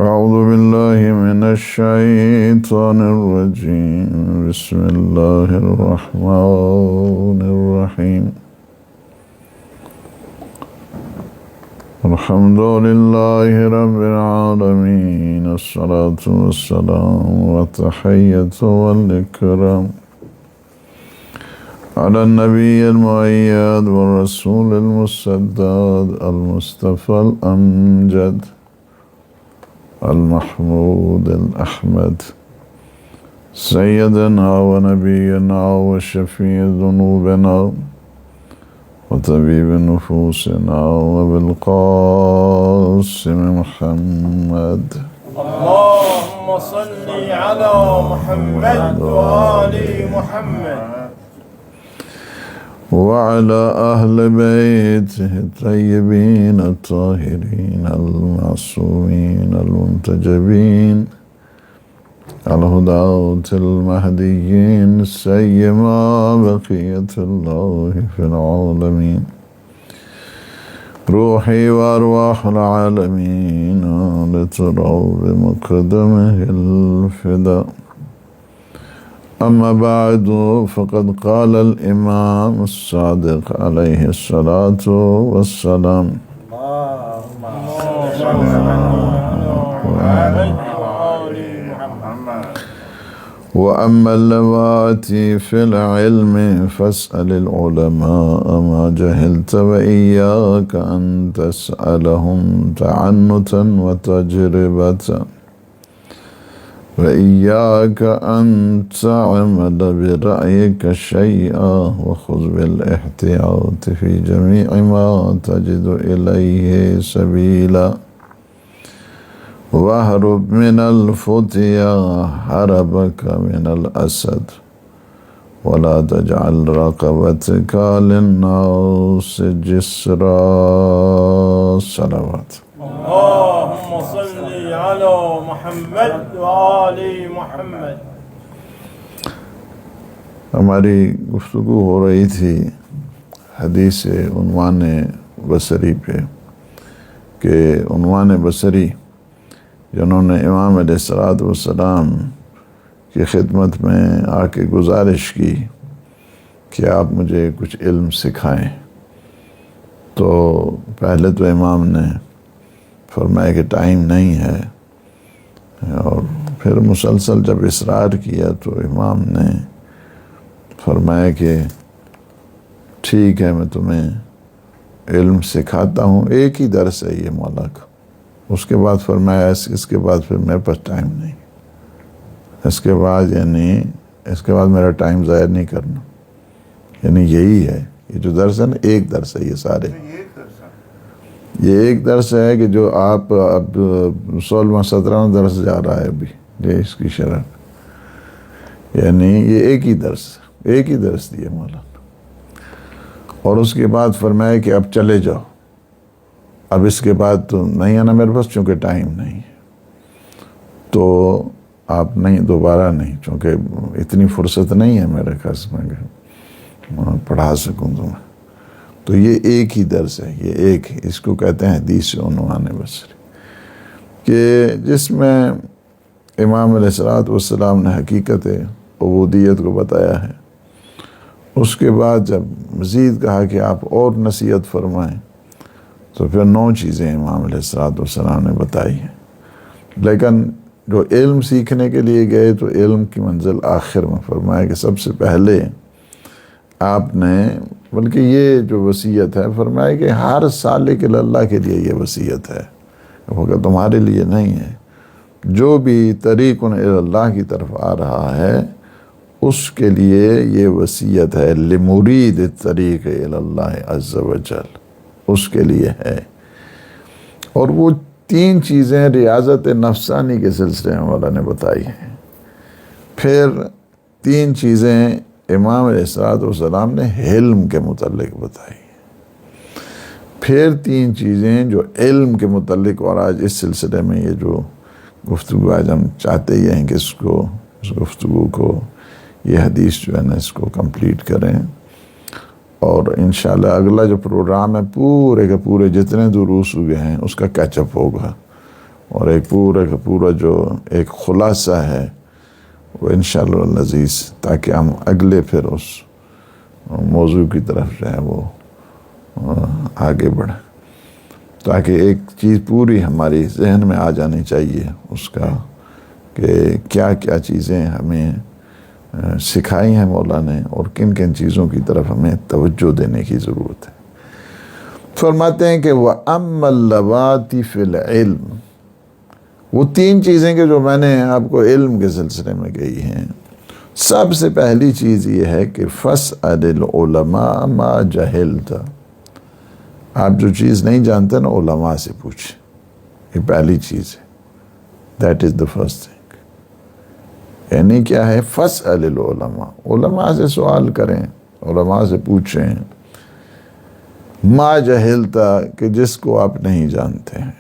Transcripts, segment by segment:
أعوذ بالله من الشيطان الرجيم. بسم الله الرحمن الرحيم. الحمد لله رب العالمين. الصلاة والسلام والتحية والإكرام على النبي المؤيد والرسول المسدد المصطفى الأمجد المحمود الأحمد سيدنا ونبينا وشفيع ذنوبنا وطبيب نفوسنا وبالقاسم محمد. اللهم صل على محمد وآل محمد وعلى أهل بيته الطيبين الطاهرين المعصومين المنتجبين الهداة المهديين سيما بقية الله في العالمين. روحي وأرواح العالمين لتراب مقدمه الفداء. أما بعد فقد قال الإمام الصادق عليه الصلاة والسلام: وأما اللواتي في العلم فاسأل العلماء ما جهلت وإياك أن تسألهم تعنتا وتجربة وإياك أن تعمل برأيك شيئا وخذ بالاحتياط في جميع ما تجد إليه سبيلا واهرب من الفتيا هربك من الأسد ولا تجعل رقبتك للناس جسرا. صلوات. اللهم صل على محمد وآل محمد. ہماری گفتگو ہو رہی تھی حدیث عنوان بصری پہ کہ عنوان بصری جنہوں نے امام علیہ الصلوۃ والسلام کی خدمت میں آ کے گزارش کی کہ آپ مجھے کچھ علم سکھائیں، تو پہلے تو امام نے فرمایا کہ ٹائم نہیں ہے، اور پھر مسلسل جب اصرار کیا تو امام نے فرمایا کہ ٹھیک ہے میں تمہیں علم سکھاتا ہوں، ایک ہی درس ہے یہ مولا کا۔ اس کے بعد فرمایا اس کے بعد پھر میرے پاس ٹائم نہیں، اس کے بعد میرا ٹائم ضائع نہیں کرنا، یعنی یہی ہے یہ جو درس ہے نا، ایک درس ہے یہ سارے، یہ ایک درس ہے کہ جو آپ اب 16واں درس جا رہا ہے ابھی یہ اس کی شرح، یعنی یہ ایک ہی درس دیا مولانا۔ اور اس کے بعد فرمایا کہ اب چلے جاؤ، اب اس کے بعد تو نہیں آنا میرے پاس چونکہ ٹائم نہیں ہے، تو آپ نہیں دوبارہ نہیں، چونکہ اتنی فرصت نہیں ہے میرے پاس میں پڑھا سکوں تمہیں۔ تو یہ ایک ہی درس ہے، یہ ایک، اس کو کہتے ہیں حدیث عنوان بصری، کہ جس میں امام علیہ الصلوۃ والسلام نے حقیقت عبودیت کو بتایا ہے۔ اس کے بعد جب مزید کہا کہ آپ اور نصیحت فرمائیں، تو پھر 9 چیزیں امام علیہ الصلوۃ والسلام نے بتائی ہیں، لیکن جو علم سیکھنے کے لیے گئے تو علم کی منزل آخر میں فرمایا کہ سب سے پہلے آپ نے، بلکہ یہ جو وصیت ہے فرمایا کہ ہر سالک اللہ کے لیے یہ وصیت ہے، وہ تمہارے لیے نہیں ہے، جو بھی طریق اللہ کی طرف آ رہا ہے اس کے لیے یہ وصیت ہے، لمرید الطریق اللہ عز وجل، اس کے لیے ہے۔ اور وہ 3 چیزیں ریاضت نفسانی کے سلسلے میں مولا نے بتائی ہیں، پھر 3 چیزیں امام علیہ الصلوۃ والسلام نے علم کے متعلق بتائی، پھر 3 چیزیں جو علم کے متعلق، اور آج اس سلسلے میں یہ جو گفتگو آج ہم چاہتے ہی ہیں کہ اس گفتگو کو، یہ حدیث جو ہے نا اس کو کمپلیٹ کریں، اور انشاءاللہ اگلا جو پروگرام ہے پورے کے پورے جتنے دروس ہوئے ہیں اس کا کیچ اپ ہوگا، اور ایک پورا کا پورا جو ایک خلاصہ ہے وہ انشاءاللہ العزیز، تاکہ ہم اگلے پھر اس موضوع کی طرف جو ہے وہ آگے بڑھیں، تاکہ ایک چیز پوری ہماری ذہن میں آ جانی چاہیے اس کا کہ کیا کیا چیزیں ہمیں سکھائی ہیں مولا نے، اور کن کن چیزوں کی طرف ہمیں توجہ دینے کی ضرورت ہے۔ فرماتے ہیں کہ وَأَمَّا اللَّوَاتِ فِي الْعِلْمِ، وہ تین چیزیں کہ جو میں نے آپ کو علم کے سلسلے میں کہی ہیں، سب سے پہلی چیز یہ ہے کہ فَاسْأَلِ الْعُلَمَاءَ مَا جَهِلْتَ، آپ جو چیز نہیں جانتے نا علماء سے پوچھیں، یہ پہلی چیز ہے، that is the first thing. یعنی کیا ہے؟ فَاسْأَلِ الْعُلَمَاء، علماء سے سوال کریں، علماء سے پوچھیں، ما جہلتا، کہ جس کو آپ نہیں جانتے ہیں،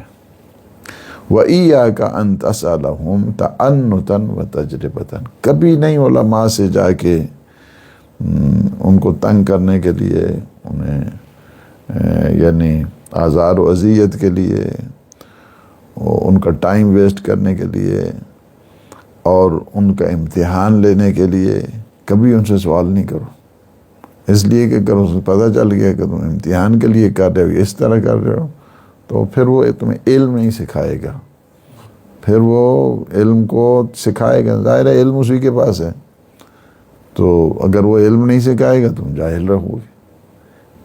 وَإِيَّاكَ أَن تَسْأَلَهُمْ تَأَنُّتًا وَتَجْرِبَةً، کبھی نہیں علماء سے جا کے ان کو تنگ کرنے کے لیے، انہیں یعنی آزار و اذیت کے لیے، ان کا ٹائم ویسٹ کرنے کے لیے اور ان کا امتحان لینے کے لیے کبھی ان سے سوال نہیں کرو، اس لیے کہ اگر اسے پتہ چل گیا کہ تم امتحان کے لیے کر رہے ہو، اس طرح کر رہے ہو، تو پھر وہ تمہیں علم نہیں سکھائے گا، پھر وہ علم کو سکھائے گا، ظاہر ہے علم اسی کے پاس ہے، تو اگر وہ علم نہیں سکھائے گا تم جاہل رہو گے۔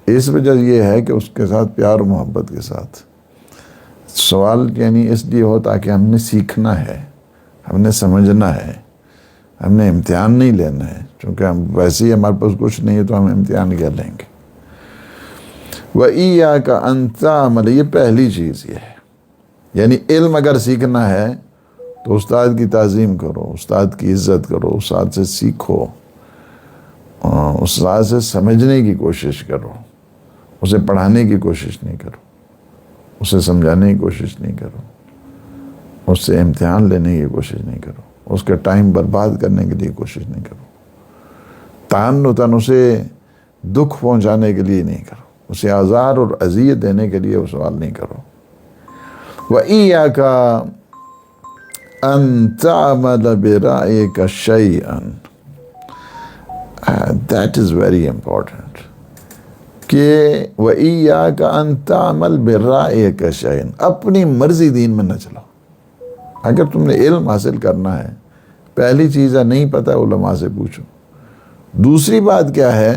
اس وجہ یہ ہے کہ اس کے ساتھ پیار و محبت کے ساتھ سوال، یعنی اس لیے ہو تاکہ ہم نے سیکھنا ہے، ہم نے سمجھنا ہے، ہم نے امتحان نہیں لینا ہے، چونکہ ہم ویسے ہی ہمارے پاس کچھ نہیں ہے تو ہم امتحان کیا لیں گے۔ وَإِيَّاكَ أَن تَعْمَلَ، یہ پہلی چیز یہ ہے، یعنی علم اگر سیکھنا ہے تو استاد کی تعظیم کرو، استاد کی عزت کرو، استاد سے سیکھو، استاد سے سمجھنے کی کوشش کرو، اسے پڑھانے کی کوشش نہیں کرو، اسے سمجھانے کی کوشش نہیں کرو، اس سے امتحان لینے کی کوشش نہیں کرو، اس کا ٹائم برباد کرنے کے لیے کوشش نہیں کرو، تعنتاً اسے دکھ پہنچانے کے لیے نہیں کرو، اسے آزار اور اذیت دینے کے لیے وہ سوال نہیں کرو۔ وَإِيَّاكَ أَن تَعْمَلَ بِرَأْيِكَ شَيْئًا، that is very important، کہ وَإِيَّاكَ أَن تَعْمَلَ بِرَأْيِكَ شَيْئًا، اپنی مرضی دین میں نہ چلاؤ۔ اگر تم نے علم حاصل کرنا ہے، پہلی چیز ہے نہیں پتہ علماء سے پوچھو۔ دوسری بات کیا ہے؟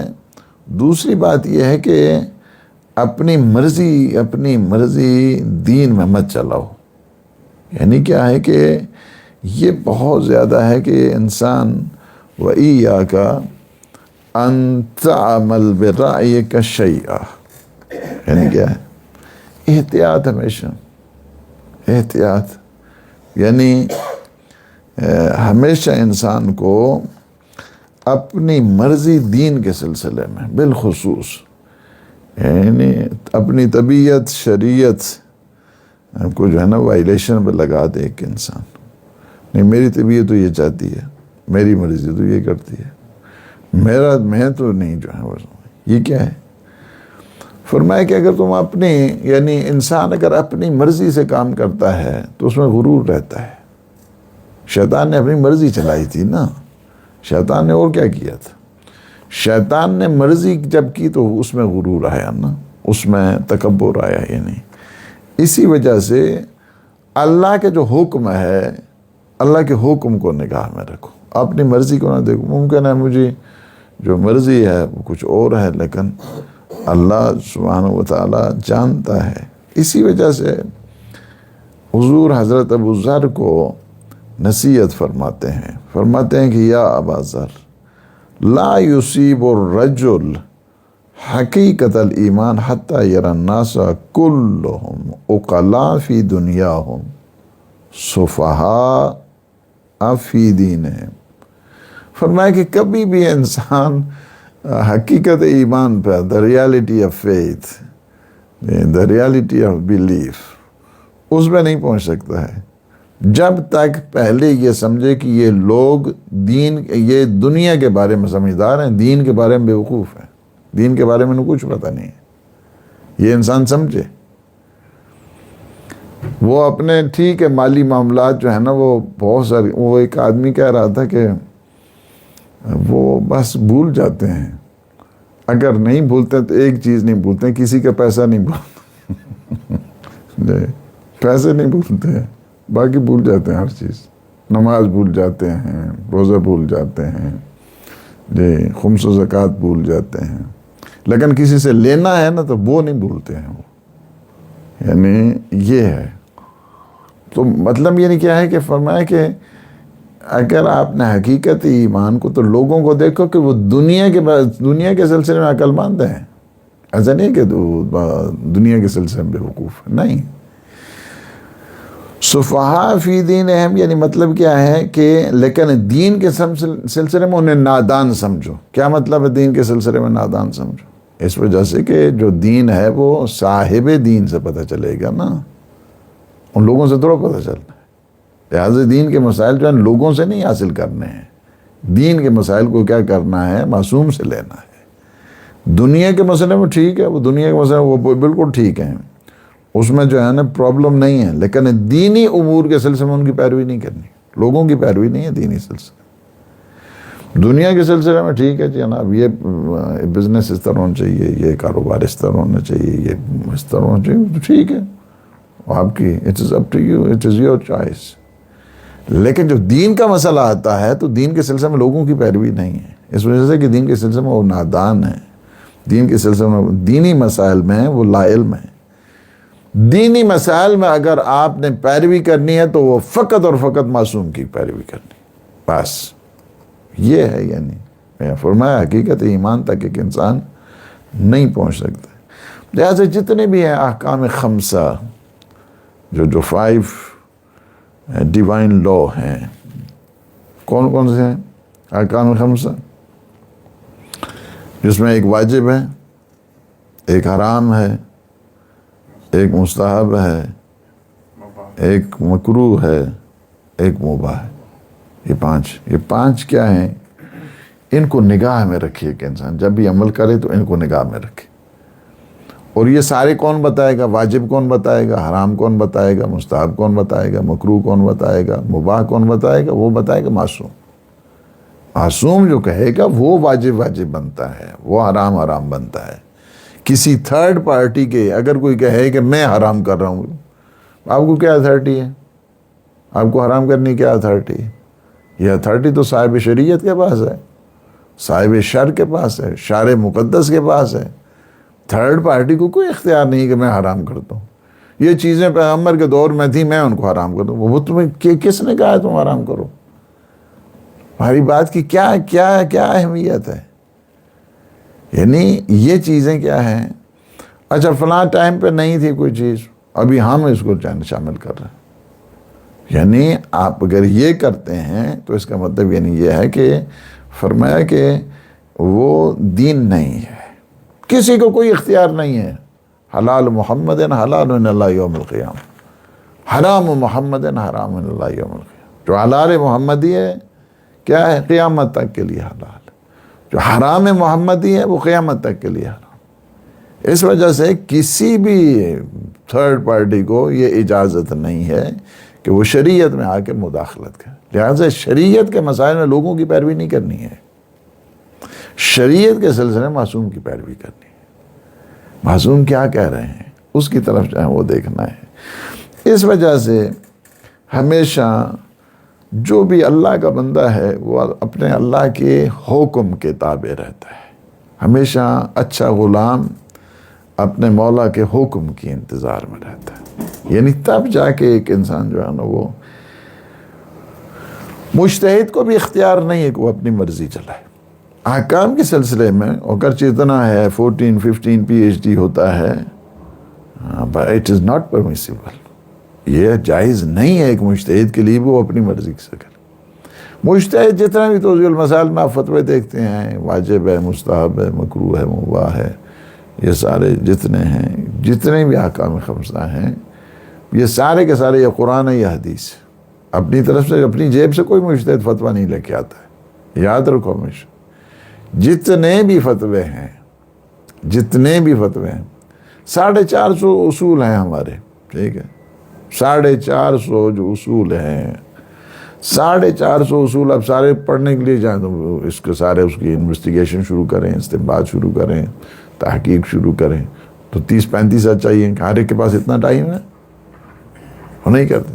دوسری بات یہ ہے کہ اپنی مرضی دین میں مت چلاؤ۔ یعنی کیا ہے کہ یہ بہت زیادہ ہے کہ انسان وَإِيَّاكَ أَن تَعْمَلَ بِرَأْيِكَ شَيْئًا، یعنی کیا ہے؟ احتیاط، ہمیشہ احتیاط، یعنی ہمیشہ انسان کو اپنی مرضی دین کے سلسلے میں بالخصوص، یعنی اپنی طبیعت شریعت کو جو ہے نا وائلیشن پہ لگا دے ایک انسان، نہیں میری طبیعت تو یہ چاہتی ہے، میری مرضی تو یہ کرتی ہے، میں تو نہیں جو ہے وہ، یہ کیا ہے؟ فرمایا کہ اگر تم اپنی، یعنی انسان اگر اپنی مرضی سے کام کرتا ہے تو اس میں غرور رہتا ہے۔ شیطان نے اپنی مرضی چلائی تھی نا، شیطان نے اور کیا کیا تھا؟ شیطان نے مرضی جب کی تو اس میں غرور آیا نا، اس میں تکبر آیا، یعنی اسی وجہ سے اللہ کے جو حکم ہے، اللہ کے حکم کو نگاہ میں رکھو، اپنی مرضی کو نہ دیکھو۔ ممکن ہے مجھے جو مرضی ہے وہ کچھ اور ہے، لیکن اللہ سبحانہ و تعالی جانتا ہے۔ اسی وجہ سے حضور حضرت ابو ذر کو نصیحت فرماتے ہیں کہ یا ابا ذر لا یصیب الرجل حقیقت الایمان حتی یری الناس کلهم عقلاء فی دنیاہم سفہاء فی دینہم۔ فرمایا کہ کبھی بھی انسان حقیقت ایمان پہ، the reality of faith, the reality of belief، اس میں نہیں پہنچ سکتا ہے جب تک پہلے یہ سمجھے کہ یہ لوگ یہ دنیا کے بارے میں سمجھدار ہیں، دین کے بارے میں بیوقوف ہیں، دین کے بارے میں انہیں کچھ پتہ نہیں ہے، یہ انسان سمجھے۔ وہ اپنے ٹھیک ہے مالی معاملات جو ہے نا وہ بہت سارے، وہ ایک آدمی کہہ رہا تھا کہ وہ بس بھول جاتے ہیں، اگر نہیں بھولتے تو ایک چیز نہیں بھولتے، کسی کا پیسہ نہیں بھولتے پیسے نہیں بھولتے ہیں، باقی بھول جاتے ہیں ہر چیز، نماز بھول جاتے ہیں، روزہ بھول جاتے ہیں جی، خمس و زکوٰۃ بھول جاتے ہیں، لیکن کسی سے لینا ہے نا تو وہ نہیں بھولتے ہیں وہ، یعنی یہ ہے۔ تو مطلب یعنی کیا ہے کہ فرمایا کہ اگر آپ نے حقیقت ایمان کو، تو لوگوں کو دیکھو کہ وہ دنیا کے سلسلے میں عقل مند ہیں، ایسا نہیں کہ دنیا کے سلسلے میں بیوقوف ہے، نہیں۔ سفہاء فی دینہم یعنی مطلب کیا ہے کہ لیکن دین کے سلسلے میں انہیں نادان سمجھو۔ کیا مطلب ہے دین کے سلسلے میں نادان سمجھو؟ اس وجہ سے کہ جو دین ہے وہ صاحب دین سے پتہ چلے گا نا، ان لوگوں سے تھوڑا پتہ چلنا ہے۔ لہٰذا دین کے مسائل جو ہیں لوگوں سے نہیں حاصل کرنے ہیں، دین کے مسائل کو کیا کرنا ہے؟ معصوم سے لینا ہے۔ دنیا کے مسئلے میں ٹھیک ہے، وہ دنیا کے مسئلے وہ بالکل ٹھیک ہیں، اس میں جو ہے نا پرابلم نہیں ہے، لیکن دینی امور کے سلسلے میں ان کی پیروی نہیں کرنی، لوگوں کی پیروی نہیں ہے دینی سلسلے۔ دنیا کے سلسلے میں ٹھیک ہے جی جناب، یہ بزنس اس طرح ہونا چاہیے، یہ کاروبار اس طرح ہونا چاہیے، یہ اس طرح ہونا چاہیے، تو ٹھیک ہے، آپ کی it is up to you, it is your choice. لیکن جو دین کا مسئلہ آتا ہے تو دین کے سلسلے میں لوگوں کی پیروی نہیں ہے، اس وجہ سے کہ دین کے سلسلے میں وہ نادان ہے، دین کے سلسلے میں دینی مسائل میں وہ لا علم ہے۔ دینی مسائل میں اگر آپ نے پیروی کرنی ہے تو وہ فقط اور فقط معصوم کی پیروی کرنی، بس یہ ہے۔ یعنی میں فرمایا حقیقت ایمان تک ایک انسان نہیں پہنچ سکتا۔ لہٰذا جتنے بھی ہیں احکام خمسہ، جو 5 ڈیوائن لا ہیں، کون کون سے ہیں احکام خمسہ؟ جس میں ایک واجب ہے، ایک حرام ہے، ایک مستحب ہے، ایک مکروہ ہے، ایک مباح ہے۔ یہ پانچ کیا ہیں؟ ان کو نگاہ میں رکھیے کہ انسان جب بھی عمل کرے تو ان کو نگاہ میں رکھے۔ اور یہ سارے کون بتائے گا؟ واجب کون بتائے گا؟ حرام کون بتائے گا؟ مستحب کون بتائے گا؟ مکروہ کون بتائے گا؟ مباح کون بتائے گا؟ وہ بتائے گا معصوم۔ معصوم جو کہے گا وہ واجب بنتا ہے، وہ حرام بنتا ہے۔ کسی تھرڈ پارٹی کے اگر کوئی کہے کہ میں حرام کر رہا ہوں، آپ کو کیا اتھارٹی ہے؟ آپ کو حرام کرنے کی کیا اتھارٹی ہے؟ یہ اتھارٹی تو صاحب شریعت کے پاس ہے، صاحب شرع کے پاس ہے، شارع مقدس کے پاس ہے۔ تھرڈ پارٹی کو کوئی اختیار نہیں کہ میں حرام کرتا ہوں۔ یہ چیزیں پیغمبر کے دور میں تھی، میں ان کو حرام کرتا ہوں، وہ تمہیں کس نے کہا ہے تم حرام کرو؟ ہماری بات کی کیا اہمیت ہے؟ یعنی یہ چیزیں کیا ہیں؟ اچھا فلاں ٹائم پہ نہیں تھی کوئی چیز، ابھی ہم اس کو شامل کر رہے ہیں۔ یعنی آپ اگر یہ کرتے ہیں تو اس کا مطلب یعنی یہ ہے کہ فرمایا کہ وہ دین نہیں ہے، کسی کو کوئی اختیار نہیں ہے۔ حلال محمد حلال اللہ یوم القیامہ، حرام محمد حرام اللہ یوم القیامہ۔ جو حلال محمدی ہے کیا ہے؟ قیامت تک کے لیے حلال، جو حرام محمدی ہے وہ قیامت تک کے لیے حرام۔ اس وجہ سے کسی بھی تھرڈ پارٹی کو یہ اجازت نہیں ہے کہ وہ شریعت میں آ کے مداخلت کرے۔ لہٰذا شریعت کے مسائل میں لوگوں کی پیروی نہیں کرنی ہے، شریعت کے سلسلے میں معصوم کی پیروی کرنی ہے۔ معصوم کیا کہہ رہے ہیں اس کی طرف جو ہے وہ دیکھنا ہے۔ اس وجہ سے ہمیشہ جو بھی اللہ کا بندہ ہے وہ اپنے اللہ کے حکم کے تابع رہتا ہے۔ ہمیشہ اچھا غلام اپنے مولا کے حکم کی انتظار میں رہتا ہے، یعنی تب جا کے ایک انسان جو ہے نا وہ مجتہد کو بھی اختیار نہیں ہے کہ وہ اپنی مرضی چلائے۔ احکام کے سلسلے میں اگرچہ اتنا ہے 14-15 PhD ہوتا ہے، but it is not permissible، یہ جائز نہیں ہے ایک مجتہد کے لیے وہ اپنی مرضی سے کرے۔ مجتہد جتنا بھی توضیح المسائل میں آپ فتوے دیکھتے ہیں، واجب ہے، مستحب ہے، مکروہ ہے، مباح ہے، یہ سارے جتنے ہیں، جتنے بھی احکام خمسہ ہیں، یہ سارے کے سارے یہ قرآن ہے، یہ حدیث ہے۔ اپنی طرف سے اپنی جیب سے کوئی مجتہد فتویٰ نہیں لے کے آتا ہے، یاد رکھو ہمیشہ۔ جتنے بھی فتوے ہیں 450 اصول ہیں ہمارے، ٹھیک ہے، 450 جو اصول ہیں، 450 اصول آپ سارے پڑھنے کے لیے جائیں تو اس کے سارے اس کی انویسٹیگیشن شروع کریں، استنباط شروع کریں، تحقیق شروع کریں تو 30-35 سال چاہیے. ہر ایک کے پاس اتنا ٹائم ہے؟ وہ نہیں کرتے.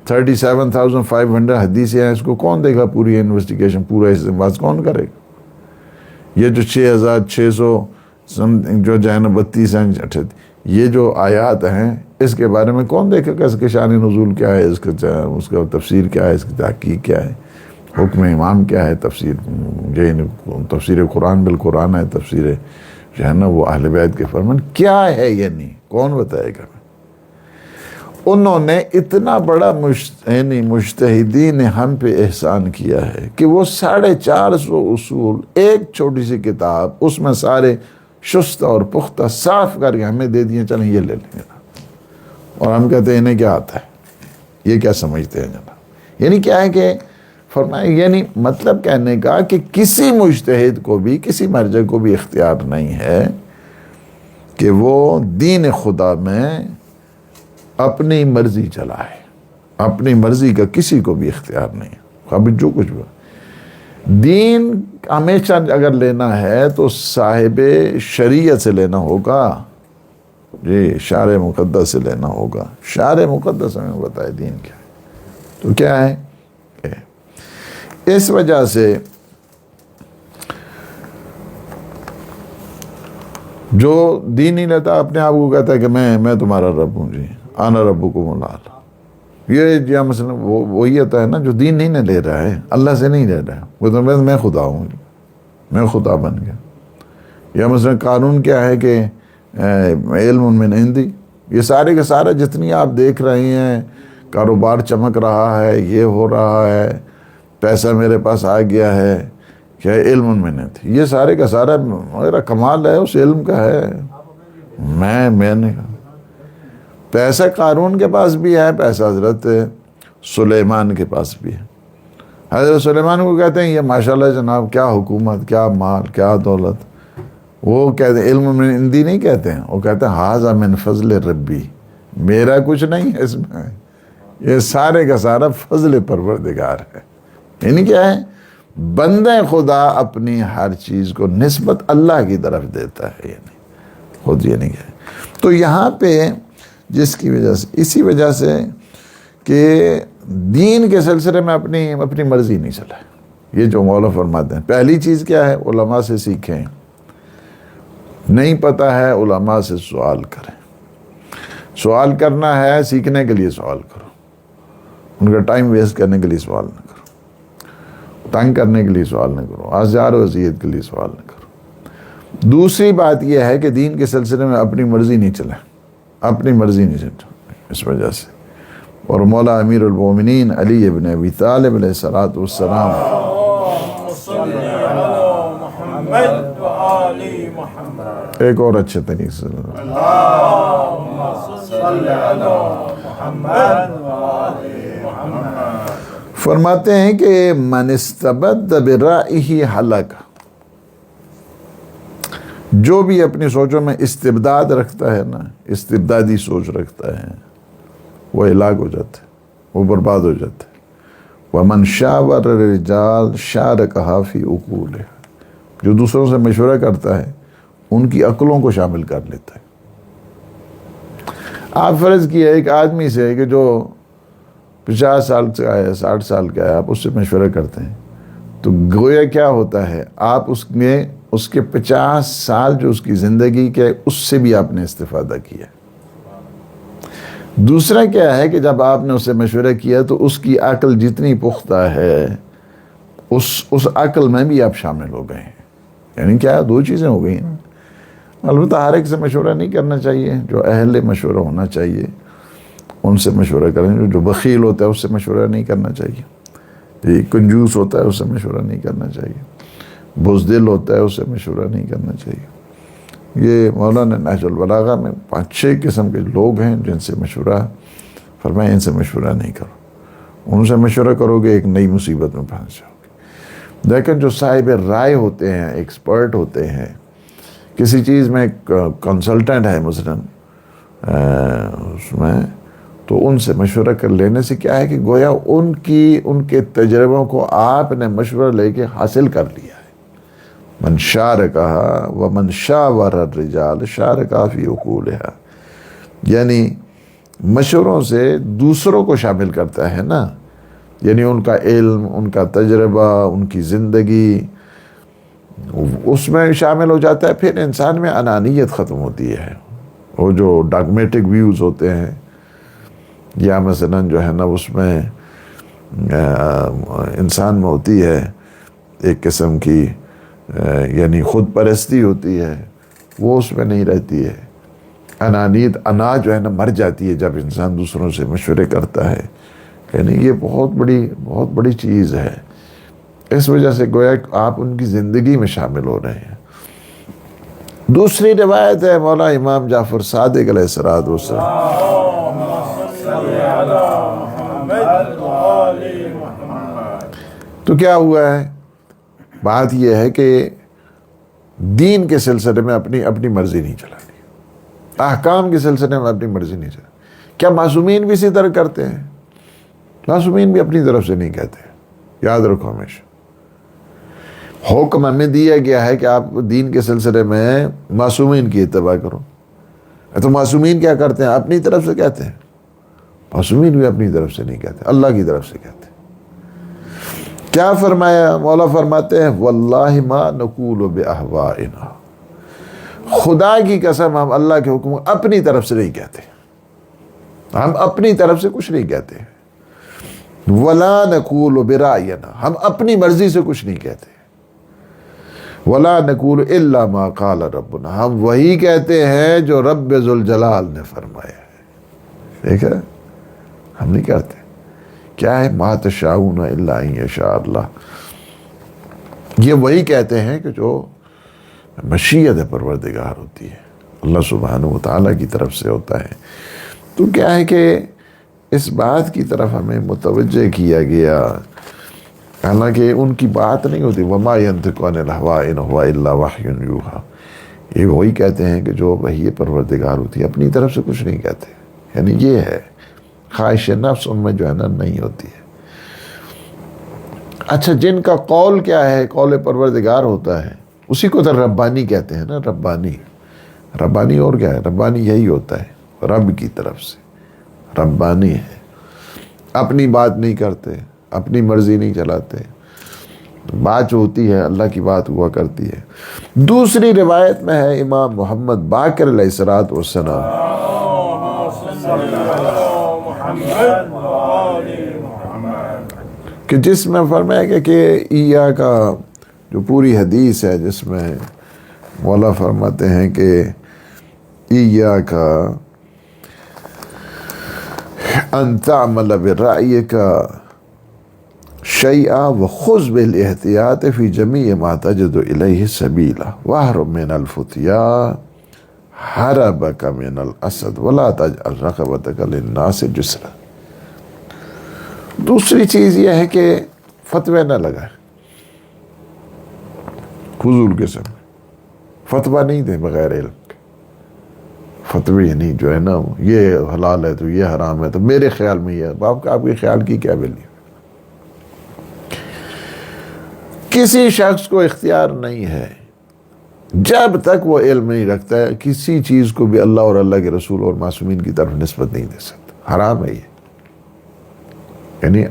37,500 حدیثیں ہیں، اس کو کون دے گا؟ پوری انویسٹیگیشن، پورا استنباط کون کرے گا؟ یہ جو 6,600 جو ہے نا 32 ہیں، یہ جو آیات ہیں اس کے بارے میں کون دیکھے گا؟ اس کے شان نزول کیا ہے، اس کا تفسیر کیا ہے، اس کی تحقیق کیا ہے، حکم امام کیا ہے، تفسیر قرآن بالقرآن ہے، تفسیر جو ہے نا وہ اہل بیت کے فرمان کیا ہے، یہ نہیں کون بتائے گا؟ انہوں نے اتنا بڑا مجتہدین نے ہم پہ احسان کیا ہے کہ وہ 450 اصول ایک چھوٹی سی کتاب، اس میں سارے شستہ اور پختہ صاف کر کے ہمیں دے دیے، چلیں یہ لے لیں گے. اور ہم کہتے ہیں انہیں کیا آتا ہے، یہ کیا سمجھتے ہیں جناب؟ یعنی کیا ہے کہ فرمایا، یعنی مطلب کہنے کا کہ کسی مجتہد کو بھی، کسی مرجع کو بھی اختیار نہیں ہے کہ وہ دین خدا میں اپنی مرضی چلائے. اپنی مرضی کا کسی کو بھی اختیار نہیں ہے. ابھی جو کچھ بھی دین ہمیشہ اگر لینا ہے تو صاحب شریعت سے لینا ہوگا، جی شارع مقدس سے لینا ہوگا. شارع مقدس ہمیں بتائے دین کیا ہے تو کیا ہے. اس وجہ سے جو دین نہیں لیتا اپنے آپ کو کہتا ہے کہ میں تمہارا رب ہوں، جی انا ربکم الاعلی. یہ جو مثلا وہی ہوتا ہے نا جو دین نہیں لے رہا ہے، اللہ سے نہیں لے رہا ہے، وہ تو میں خدا ہوں، میں خدا بن گیا. یا مثلا قانون کیا ہے کہ علم من عندی. یہ سارے کے سارے جتنی آپ دیکھ رہے ہیں، کاروبار چمک رہا ہے، یہ ہو رہا ہے، پیسہ میرے پاس آ گیا ہے، کیا علم من عندی، یہ سارے کا سارا میرا کمال ہے، اس علم کا ہے. میں نے کہا پیسہ قارون کے پاس بھی ہے، پیسہ حضرت سلیمان کے پاس بھی ہے. حضرت سلیمان کو کہتے ہیں یہ ماشاءاللہ جناب کیا حکومت، کیا مال، کیا دولت. وہ کہتے ہیں علم من عندی نہیں کہتے ہیں، وہ کہتے ہیں ھذا من فضل ربی، میرا کچھ نہیں ہے اس میں، یہ سارے کا سارا فضل پروردگار ہے. یعنی کیا ہے، بندہ خدا اپنی ہر چیز کو نسبت اللہ کی طرف دیتا ہے، یعنی خود یہ نہیں ہے. تو یہاں پہ جس کی وجہ سے، اسی وجہ سے کہ دین کے سلسلے میں اپنی مرضی نہیں چلائے. یہ جو مولا فرماتے ہیں پہلی چیز کیا ہے، علماء سے سیکھیں. نہیں پتہ ہے علماء سے سوال کریں. سوال کرنا ہے سیکھنے کے لیے سوال کرو، ان کا ٹائم ویسٹ کرنے کے لیے سوال نہ کرو، تنگ کرنے کے لیے سوال نہ کرو، آزار و اذیت کے لیے سوال نہ کرو. دوسری بات یہ ہے کہ دین کے سلسلے میں اپنی مرضی نہیں چلائیں، اپنی مرضی نہیں چلائیں. اس وجہ سے اور مولا امیر المومنین علی ابن ابی طالب علیہ الصلوۃ والسلام ایک اور اچھے طریقے سے فرماتے ہیں کہ من استبد برائہ ہلک، جو بھی اپنی سوچوں میں استبداد رکھتا ہے نا، استبدادی سوچ رکھتا ہے، وہ ہلاک ہو جاتا ہے، وہ برباد ہو جاتا ہے. وَمَنْ شَاوَرَ الرِّجَالَ شَارَكَهَا فِي عُقُولِهَا، جو دوسروں سے مشورہ کرتا ہے ان کی عقلوں کو شامل کر لیتا ہے. آپ فرض کیے ایک آدمی سے کہ جو 50 سال کا ہے، 60 سال کا ہے، آپ اس سے مشورہ کرتے ہیں تو گویا کیا ہوتا ہے، آپ اس کے 50 سال جو اس کی زندگی کے، اس سے بھی آپ نے استفادہ کیا. دوسرا کیا ہے کہ جب آپ نے اس سے مشورہ کیا تو اس کی عقل جتنی پختہ ہے اس عقل میں بھی آپ شامل ہو گئے ہیں. یعنی کیا، دو چیزیں ہو گئی ہیں. البتہ ہر ایک سے مشورہ نہیں کرنا چاہیے، جو اہل مشورہ ہونا چاہیے ان سے مشورہ کریں. جو بخیل ہوتا ہے اس سے مشورہ نہیں کرنا چاہیے، کنجوس ہوتا ہے اس سے مشورہ نہیں کرنا چاہیے، بزدل ہوتا ہے اس سے مشورہ نہیں کرنا چاہیے. یہ مولانا نہج البلاغہ میں 5-6 قسم کے لوگ ہیں جن سے مشورہ فرمائے، ان سے مشورہ نہیں کرو. ان سے مشورہ کرو گے ایک نئی مصیبت میں پھنس جاؤ گے. لیکن جو صاحب رائے ہوتے ہیں، ایکسپرٹ ہوتے ہیں، کسی چیز میں کنسلٹنٹ ہے مثلا اس میں، تو ان سے مشورہ کر لینے سے کیا ہے کہ گویا ان کے تجربوں کو آپ نے مشورہ لے کے حاصل کر لیا ہے. من شارکہ ومن شاور الرجال شارکہ فی عقولہا، یعنی مشوروں سے دوسروں کو شامل کرتا ہے نا، یعنی ان کا علم، ان کا تجربہ، ان کی زندگی اس میں شامل ہو جاتا ہے. پھر انسان میں انانیت ختم ہوتی ہے. وہ جو ڈاگمیٹک ویوز ہوتے ہیں یا مثلا جو ہے نا اس میں انسان میں ہوتی ہے ایک قسم کی یعنی خود پرستی ہوتی ہے، وہ اس میں نہیں رہتی ہے. انانیت، انا جو ہے نا مر جاتی ہے جب انسان دوسروں سے مشورے کرتا ہے. یعنی یہ بہت بڑی چیز ہے. اس وجہ سے گویا آپ ان کی زندگی میں شامل ہو رہے ہیں. دوسری روایت ہے مولا امام جعفر صادق علیہ السلام، تو کیا ہوا ہے؟ بات یہ ہے کہ دین کے سلسلے میں اپنی مرضی نہیں چلانی، احکام کے سلسلے میں اپنی مرضی نہیں چلانی. کیا معصومین بھی اسی طرح کرتے ہیں؟ معصومین بھی اپنی طرف سے نہیں کہتے. یاد رکھو ہمیشہ حکم ہمیں دیا گیا ہے کہ آپ دین کے سلسلے میں معصومین کی اتباع کرو. تو معصومین کیا کرتے ہیں؟ اپنی طرف سے کہتے ہیں. معصومین بھی اپنی طرف سے نہیں کہتے، اللہ کی طرف سے کہتے ہیں. کیا فرمایا؟ مولا فرماتے ہیں واللہ ما نقول باہوائنا، خدا کی قسم ہم اللہ کے حکم اپنی طرف سے نہیں کہتے، ہم اپنی طرف سے کچھ نہیں کہتے. ولا نقول برائینا، ہم اپنی مرضی سے کچھ نہیں کہتے. ولا نقول الا ما قال ربنا، ہم وہی کہتے ہیں جو رب ذوالجلال نے فرمایا ہے. ٹھیک ہے، ہم نہیں کرتے. کیا ہے؟ ما تشاؤون الا ان یشاء اللہ. یہ وہی کہتے ہیں کہ جو مشیت پروردگار ہوتی ہے، اللہ سبحانہ و تعالیٰ کی طرف سے ہوتا ہے. تو کیا ہے کہ اس بات کی طرف ہمیں متوجہ کیا گیا، حالانکہ ان کی بات نہیں ہوتی وما ينطق عن الهوى ان هو الا وحی یوحی. یہ وہی کہتے ہیں کہ جو وحی پروردگار ہوتی ہے، اپنی طرف سے کچھ نہیں کہتے. یعنی یہ ہے خواہش نفس ان میں جو ہے نا نہیں ہوتی ہے. اچھا، جن کا قول کیا ہے؟ قول پروردگار ہوتا ہے، اسی کو تو ربانی کہتے ہیں نا. ربانی اور کیا ہے؟ ربانی یہی ہوتا ہے، رب کی طرف سے ربانی ہے. اپنی بات نہیں کرتے، اپنی مرضی نہیں چلاتے. بات جو ہوتی ہے اللہ کی بات ہوا کرتی ہے. دوسری روایت میں ہے امام محمد باقر علیہ السلام کہ جس میں فرمایا گیا کہ ایا کا جو پوری حدیث ہے، جس میں مولا فرماتے ہیں کہ ایا کا ان تعمل برأیک شیئا وخذ بالاحتیاط فی جمیع ما تجد الیہ سبیلا واہرب من الفتیا حربک من الاسد ولا تجعل رقبتک للناس جسرا. دوسری چیز یہ ہے کہ فتوے نہ لگائے، فضول قسم فتویٰ نہیں دیں بغیر علم کے. فتوی نہیں جو ہے نا یہ حلال ہے تو یہ حرام ہے تو میرے خیال میں یہ ہے. آپ کے خیال کی کیا ویلیو؟ کسی شخص کو اختیار نہیں ہے جب تک وہ علم نہیں رکھتا ہے، کسی چیز کو بھی اللہ اور اللہ کے رسول اور معصومین کی طرف نسبت نہیں دے سکتا. حرام ہے یہ. یعنی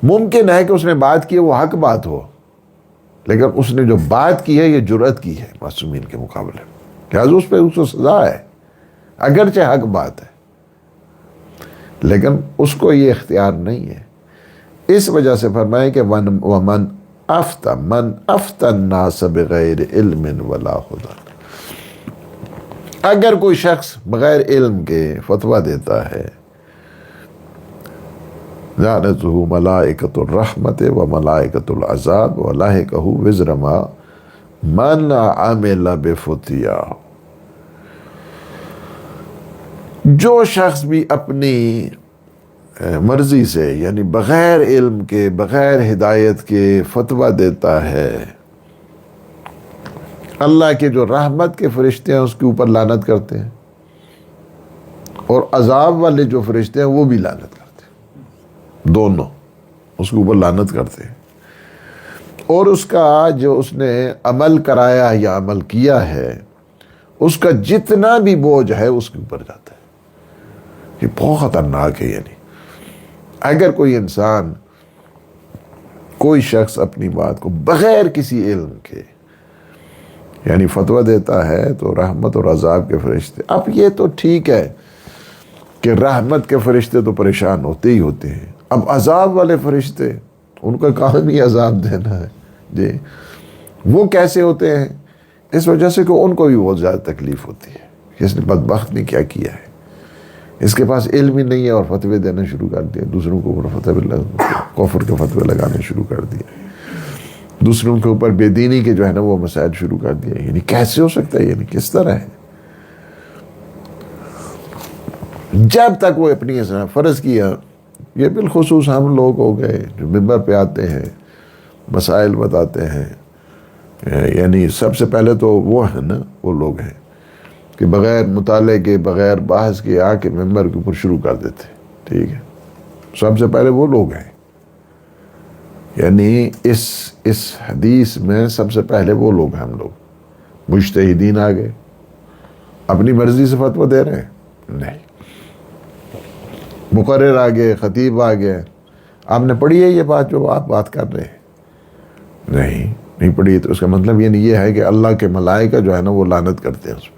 ممکن ہے کہ اس نے بات کی ہے وہ حق بات ہو، لیکن اس نے جو بات کی ہے یہ جرأت کی ہے معصومین کے مقابلے میں، لہٰذا اس پہ اس کو سزا ہے اگرچہ حق بات ہے، لیکن اس کو یہ اختیار نہیں ہے. اس وجہ سے فرمائے کہ ومن افتی الناس بغیر علم ولا ہدی. اگر کوئی شخص بغیر علم کے فتویٰ دیتا ہے لعنتہ ملائکۃ الرحمت و ملائکۃ العذاب ولاحقہ وزر ما من عمل بفتیا. جو شخص بھی اپنی مرضی سے یعنی بغیر علم کے بغیر ہدایت کے فتویٰ دیتا ہے، اللہ کے جو رحمت کے فرشتے ہیں اس کے اوپر لعنت کرتے ہیں، اور عذاب والے جو فرشتے ہیں وہ بھی لعنت کرتے ہیں، دونوں اس کے اوپر لعنت کرتے ہیں، اور اس کا جو اس نے عمل کرایا یا عمل کیا ہے اس کا جتنا بھی بوجھ ہے اس کے اوپر جاتا ہے۔ یہ بہت خطرناک ہے۔ یعنی اگر کوئی انسان، کوئی شخص اپنی بات کو بغیر کسی علم کے یعنی فتویٰ دیتا ہے تو رحمت اور عذاب کے فرشتے، اب یہ تو ٹھیک ہے کہ رحمت کے فرشتے تو پریشان ہوتے ہی ہوتے ہیں، اب عذاب والے فرشتے ان کا کام ہی عذاب دینا ہے جی، وہ کیسے ہوتے ہیں؟ اس وجہ سے کہ ان کو بھی بہت زیادہ تکلیف ہوتی ہے کہ اس نے بدبخت نے کیا کیا ہے، اس کے پاس علم ہی نہیں ہے اور فتوے دینا شروع کر دیا، دوسروں کے اوپر کفر کے فتوے لگانے شروع کر دیے، دوسروں کے اوپر بے دینی کے جو ہے نا وہ مسائل شروع کر دیے۔ یعنی کیسے ہو سکتا ہے؟ یعنی کس طرح ہے؟ جب تک وہ اپنی فرض کیا، یہ بالخصوص ہم لوگ ہو گئے جو ممبر پہ آتے ہیں مسائل بتاتے ہیں، یعنی سب سے پہلے تو وہ ہے نا، وہ لوگ ہیں کہ بغیر مطالعے کے بغیر بحث کے آ کے ممبر کے اوپر شروع کر دیتے، ٹھیک ہے، سب سے پہلے وہ لوگ ہیں۔ یعنی اس حدیث میں سب سے پہلے وہ لوگ ہیں، ہم لوگ مجتہدین آ گئے، اپنی مرضی سے فتویٰ دے رہے ہیں؟ نہیں، مقرر آ گئے، خطیب آ گئے، آپ نے پڑھی ہے یہ بات جو آپ بات کر رہے ہیں؟ نہیں پڑھی، تو اس کا مطلب یہ ہے کہ اللہ کے ملائکہ جو ہے نا وہ لعنت کرتے ہیں اس پہ۔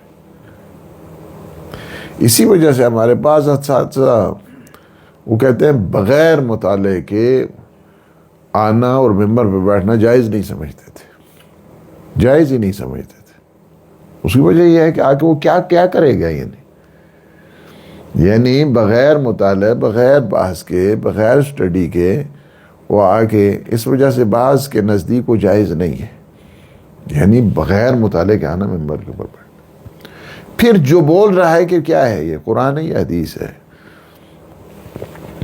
اسی وجہ سے ہمارے پاس اساتذہ وہ کہتے ہیں بغیر مطالعے کے آنا اور ممبر پہ بیٹھنا جائز نہیں سمجھتے تھے، جائز ہی نہیں سمجھتے تھے۔ اس کی وجہ یہ ہے کہ آگے وہ کیا کرے گا، یعنی بغیر مطالعے، بغیر بحث کے، بغیر اسٹڈی کے وہ آگے، اس وجہ سے بعض کے نزدیک وہ جائز نہیں ہے، یعنی بغیر مطالعے کے آنا ممبر کے اوپر بیٹھنا۔ پھر جو بول رہا ہے کہ کیا ہے، یہ قرآن ہے یا حدیث ہے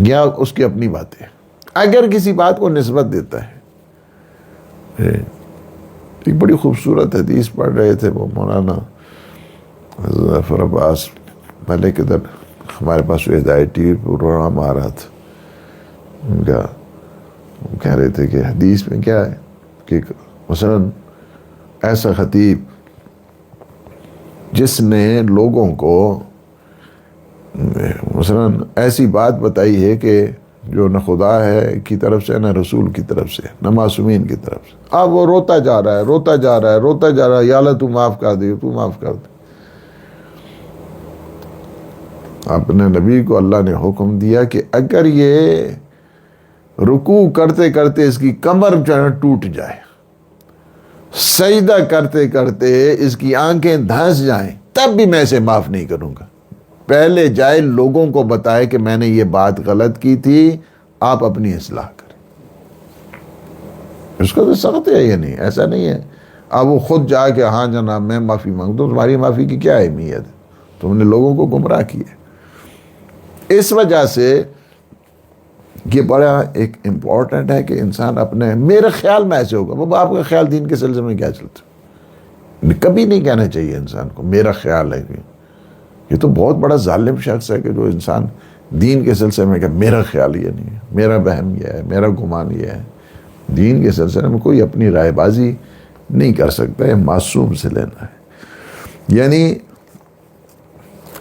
یا اس کی اپنی باتیں، اگر کسی بات کو نسبت دیتا ہے۔ ایک بڑی خوبصورت حدیث پڑھ رہے تھے وہ مولانا ظفر عباس ملک، ادھر ہمارے پاس وہ ہدایت ٹی وی پروگرام آ رہا تھا، ان کا وہ کہہ رہے تھے کہ حدیث میں کیا ہے کہ مثلا ایسا خطیب جس نے لوگوں کو مثلا ایسی بات بتائی ہے کہ جو نہ خدا ہے کی طرف سے نہ رسول کی طرف سے نہ معصومین کی طرف سے، اب وہ روتا جا رہا ہے، یا اللہ تو معاف کر دے، تو معاف کر دے۔ اپنے نبی کو اللہ نے حکم دیا کہ اگر یہ رکوع کرتے کرتے اس کی کمر ٹوٹ جائے، سجدہ کرتے کرتے اس کی آنکھیں دھنس جائیں، تب بھی میں اسے معاف نہیں کروں گا۔ پہلے جائے لوگوں کو بتائے کہ میں نے یہ بات غلط کی تھی، آپ اپنی اصلاح کریں۔ اس کا تو سخت ہے، یہ نہیں، ایسا نہیں ہے اب وہ خود جا کے ہاں جناب میں معافی مانگتا ہوں، تمہاری معافی کی کیا اہمیت ہے، تم نے لوگوں کو گمراہ کیا۔ اس وجہ سے یہ بڑا ایک امپورٹنٹ ہے کہ انسان اپنے، میرے خیال میں ایسے ہوگا، بابا آپ کا خیال دین کے سلسلے میں کیا چلتا ہے؟ کبھی نہیں کہنا چاہیے انسان کو میرا خیال ہے۔ یہ تو بہت بڑا ظالم شخص ہے کہ جو انسان دین کے سلسلے میں کہ میرا خیال یہ نہیں ہے، میرا وہم یہ ہے، میرا گمان یہ ہے۔ دین کے سلسلے میں کوئی اپنی رائے بازی نہیں کر سکتا، یہ معصوم سے لینا ہے۔ یعنی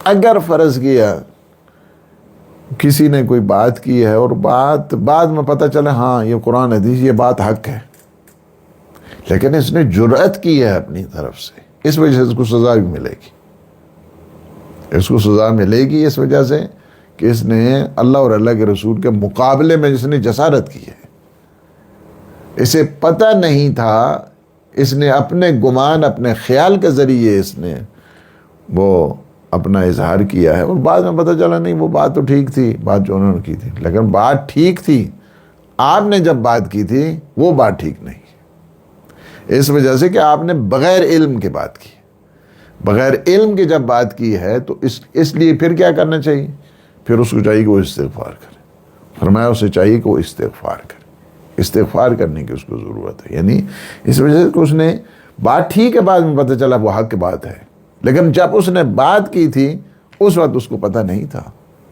اگر فرض کیا کسی نے کوئی بات کی ہے اور بات بعد میں پتہ چلے ہاں یہ قرآن حدیث یہ بات حق ہے، لیکن اس نے جرأت کی ہے اپنی طرف سے، اس وجہ سے اس کو سزا بھی ملے گی، اس کو سزا ملے گی اس وجہ سے کہ اس نے اللہ اور اللہ کے رسول کے مقابلے میں جس نے جسارت کی ہے، اسے پتہ نہیں تھا، اس نے اپنے گمان اپنے خیال کے ذریعے اس نے وہ اپنا اظہار کیا ہے، اور بعد میں پتہ چلا نہیں وہ بات تو ٹھیک تھی، بات جو انہوں نے کی تھی، لیکن بات ٹھیک تھی، آپ نے جب بات کی تھی وہ بات ٹھیک نہیں، اس وجہ سے کہ آپ نے بغیر علم کے بات کی، بغیر علم کے جب بات کی ہے تو اس لیے پھر کیا کرنا چاہیے، پھر اس کو چاہیے کہ وہ استغفار کرے، فرمایا اسے چاہیے کہ وہ استغفار کرے، استغفار کرنے کی اس کو ضرورت ہے۔ یعنی اس وجہ سے کہ اس نے بات ٹھیک ہے، بعد میں پتہ چلا وہ حق کی بات ہے، لیکن جب اس نے بات کی تھی اس وقت اس کو پتہ نہیں تھا،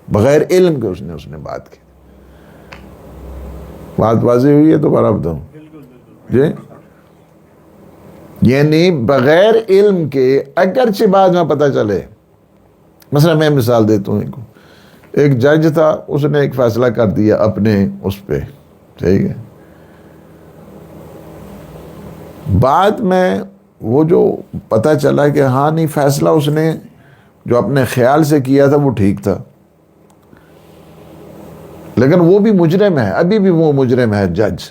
بغیر علم کے اس نے بات کی۔ بات واضح ہوئی ہے؟ دوبارہ بتاؤں جی، یعنی بغیر علم کے اگرچہ بعد میں پتہ چلے، مثلا میں مثال دیتا ہوں، ایک جج تھا، اس نے ایک فیصلہ کر دیا اپنے اس پہ، ٹھیک ہے، بعد میں وہ جو پتہ چلا کہ ہاں نہیں، فیصلہ اس نے جو اپنے خیال سے کیا تھا وہ ٹھیک تھا، لیکن وہ بھی مجرم ہے، ابھی بھی وہ مجرم ہے۔ جج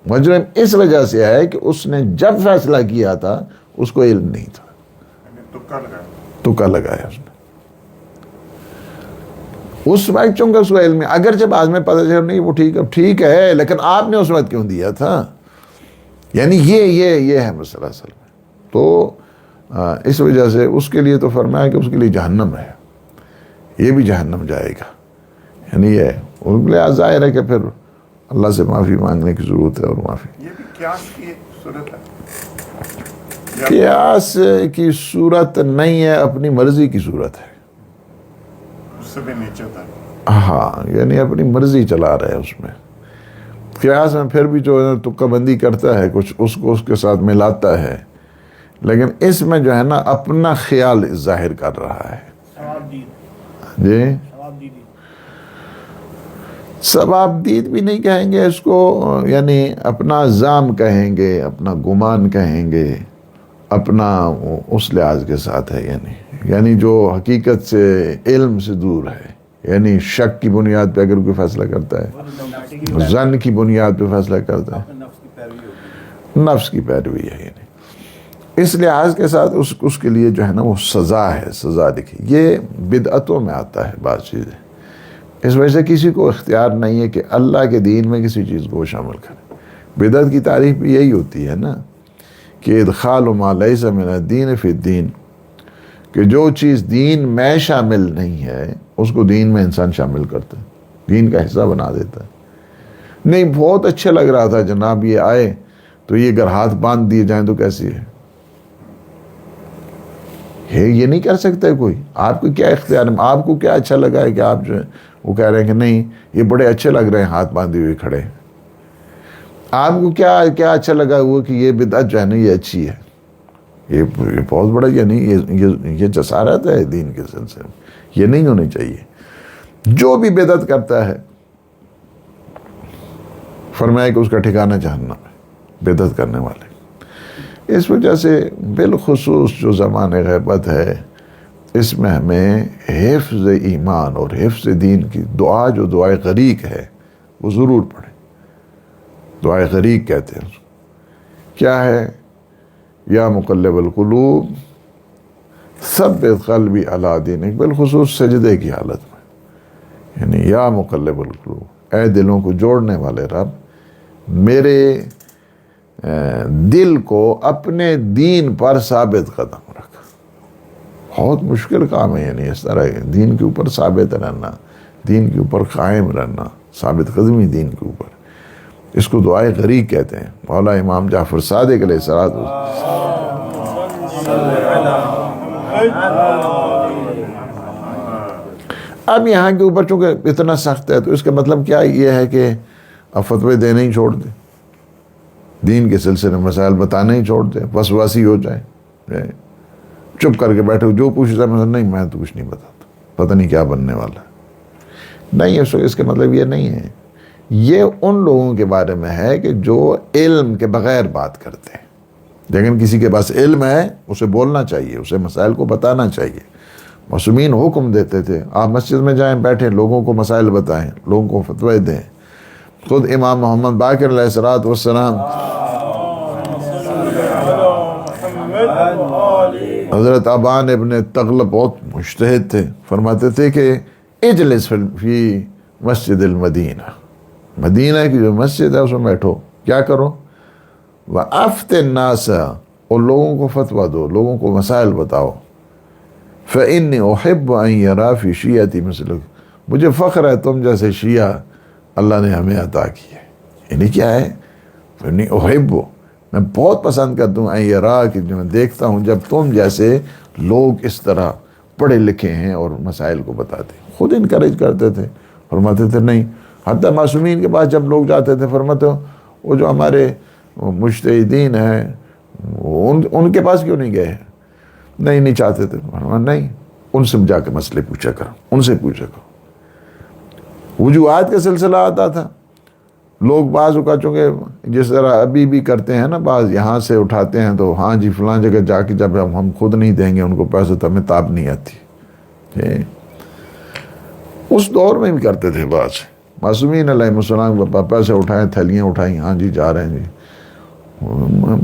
مجرم اس وجہ سے ہے کہ اس نے جب فیصلہ کیا تھا اس کو علم نہیں تھا، تکا لگایا اس نے اس وقت، چونکہ اس کو علم، اگرچہ بعد میں پتہ چلا نہیں وہ ٹھیک ہے، لیکن آپ نے اس وقت کیوں دیا تھا؟ یعنی یہ ہے مسئلہ اصل میں۔ تو اس وجہ سے اس کے لیے تو فرمایا کہ اس کے لیے جہنم ہے، یہ بھی جہنم جائے گا، یعنی یہ ان کے لیے ظاہر ہے کہ پھر اللہ سے معافی مانگنے کی ضرورت ہے، اور معافی۔ یہ بھی قیاس کی صورت ہے، قیاس کی صورت نہیں ہے، اپنی مرضی کی صورت ہے، اس سے بھی نیچے تھا۔ ہاں، یعنی اپنی مرضی چلا رہے ہیں اس میں۔ قیاس میں پھر بھی جو ہے تکہ بندی کرتا ہے، کچھ اس کو اس کے ساتھ ملاتا ہے، لیکن اس میں جو ہے نا اپنا خیال ظاہر کر رہا ہے۔ جی، ثواب دید بھی نہیں کہیں گے اس کو، یعنی اپنا ظام کہیں گے، اپنا گمان کہیں گے، اپنا اس لحاظ کے ساتھ ہے، یعنی جو حقیقت سے، علم سے دور ہے، یعنی شک کی بنیاد پہ اگر کوئی فیصلہ کرتا ہے، ظن کی بنیاد پہ فیصلہ کرتا ہے، نفس کی پیروی ہے، یعنی اس لحاظ کے ساتھ اس کے لیے جو ہے نا وہ سزا ہے، سزا لکھی۔ یہ بدعتوں میں آتا ہے بعض چیزیں، اس وجہ سے کسی کو اختیار نہیں ہے کہ اللہ کے دین میں کسی چیز کو شامل کرے۔ بدعت کی تعریف بھی یہی ہوتی ہے نا کہ ادخال ما لیس من الدین فی الدین، کہ جو چیز دین میں شامل نہیں ہے اس کو دین میں انسان شامل کرتا ہے، دین کا حصہ بنا دیتا ہے۔ نہیں، بہت اچھا لگ رہا تھا جناب، یہ آئے تو یہ اگر ہاتھ باندھ دیے جائیں تو کیسی ہے؟ یہ نہیں کر سکتا کوئی۔ آپ کو کیا اختیار ہے؟ آپ کو کیا اچھا لگا ہے کہ آپ جو ہے وہ کہہ رہے ہیں کہ نہیں یہ بڑے اچھے لگ رہے ہیں ہاتھ باندھے ہوئے کھڑے؟ آپ کو کیا اچھا لگا وہ کہ یہ بدعت جو ہے نا یہ اچھی ہے؟ یہ بہت بڑا، یعنی یہ جسارت ہے دین کے سلسلے میں، یہ نہیں ہونی چاہیے۔ جو بھی بدعت کرتا ہے فرمایا کہ اس کا ٹھکانہ جہنم ہے، بدعت کرنے والے۔ اس وجہ سے بالخصوص جو زمان غیبت ہے اس میں ہمیں حفظ ایمان اور حفظ دین کی دعا، جو دعائے غریق ہے وہ ضرور پڑھیں۔ دعائے غریق کہتے ہیں، کیا ہے؟ یا مقلب القلوب ثبت قلبی علی دینک، بالخصوص سجدے کی حالت میں، یعنی یا مقلب القلوب، اے دلوں کو جوڑنے والے رب، میرے دل کو اپنے دین پر ثابت قدم رکھ۔ بہت مشکل کام ہے، یعنی اس طرح دین کے اوپر ثابت رہنا، دین کے اوپر قائم رہنا، ثابت قدمی دین کے اوپر، اس کو دعائے غریق کہتے ہیں۔ مولا امام جعفر صادق علیہ الصلوۃ اب یہاں کے اوپر چونکہ اتنا سخت ہے تو اس کا مطلب کیا یہ ہے کہ اب فتوے دینے ہی چھوڑ دیں، دین کے سلسلے میں مسائل بتانے ہی چھوڑ دیں، وسواسی ہو جائے، چپ کر کے بیٹھے، جو پوچھتا ہے نہیں میں تو کچھ نہیں بتاتا، پتہ نہیں کیا بننے والا ہے۔ نہیں، اس کا مطلب یہ نہیں ہے۔ یہ ان لوگوں کے بارے میں ہے کہ جو علم کے بغیر بات کرتے ہیں، لیکن کسی کے پاس علم ہے اسے بولنا چاہیے، اسے مسائل کو بتانا چاہیے۔ معصومین حکم دیتے تھے آپ مسجد میں جائیں، بیٹھیں، لوگوں کو مسائل بتائیں، لوگوں کو فتوے دیں۔ خود امام محمد باقر علیہ الصلوۃ والسلام، حضرت ابان ابن تغلب بہت مجتہد تھے، فرماتے تھے کہ اجلس فی مسجد المدینہ، مدینہ کی جو مسجد ہے اس میں بیٹھو، کیا کرو؟ وَأَفْتِ النَّاسَ، اور لوگوں کو فتویٰ دو، لوگوں کو مسائل بتاؤ۔ فَإِنِّي أُحِبُّ أَن يَرَى فِي شِيَّتِي مِثْلُكَ، مجھے فخر ہے تم جیسے شیعہ اللہ نے ہمیں عطا کی ہے۔ یعنی کیا ہے؟ فَإِنِّي أُحِبُّ، میں بہت پسند کرتا ہوں، أَن يَرَى، کہ جو میں دیکھتا ہوں جب تم جیسے لوگ اس طرح پڑھے لکھے ہیں اور مسائل کو بتاتے ہیں، خود انکریج کرتے تھے، فرماتے تھے نہیں. حتیٰ معصومین کے پاس جب لوگ جاتے تھے فرماتے وہ جو ہمارے مجتہدین ہیں ان کے پاس کیوں نہیں گئے؟ نہیں چاہتے تھے. نہیں، ان سے جا کے مسئلے پوچھا کرو، ان سے پوچھا کرو. وجوہات کا سلسلہ آتا تھا. لوگ بعض اوقات چونکہ جس طرح ابھی بھی کرتے ہیں نا، بعض یہاں سے اٹھاتے ہیں تو ہاں جی فلاں جگہ جا کے جب ہم خود نہیں دیں گے ان کو پیسے تو ہمیں تاب نہیں آتی. اس دور میں بھی کرتے تھے بعض معصومین علیہ السلام، پیسے اٹھائیں، تھیلیاں اٹھائیں، ہاں جی جا رہے ہیں جی.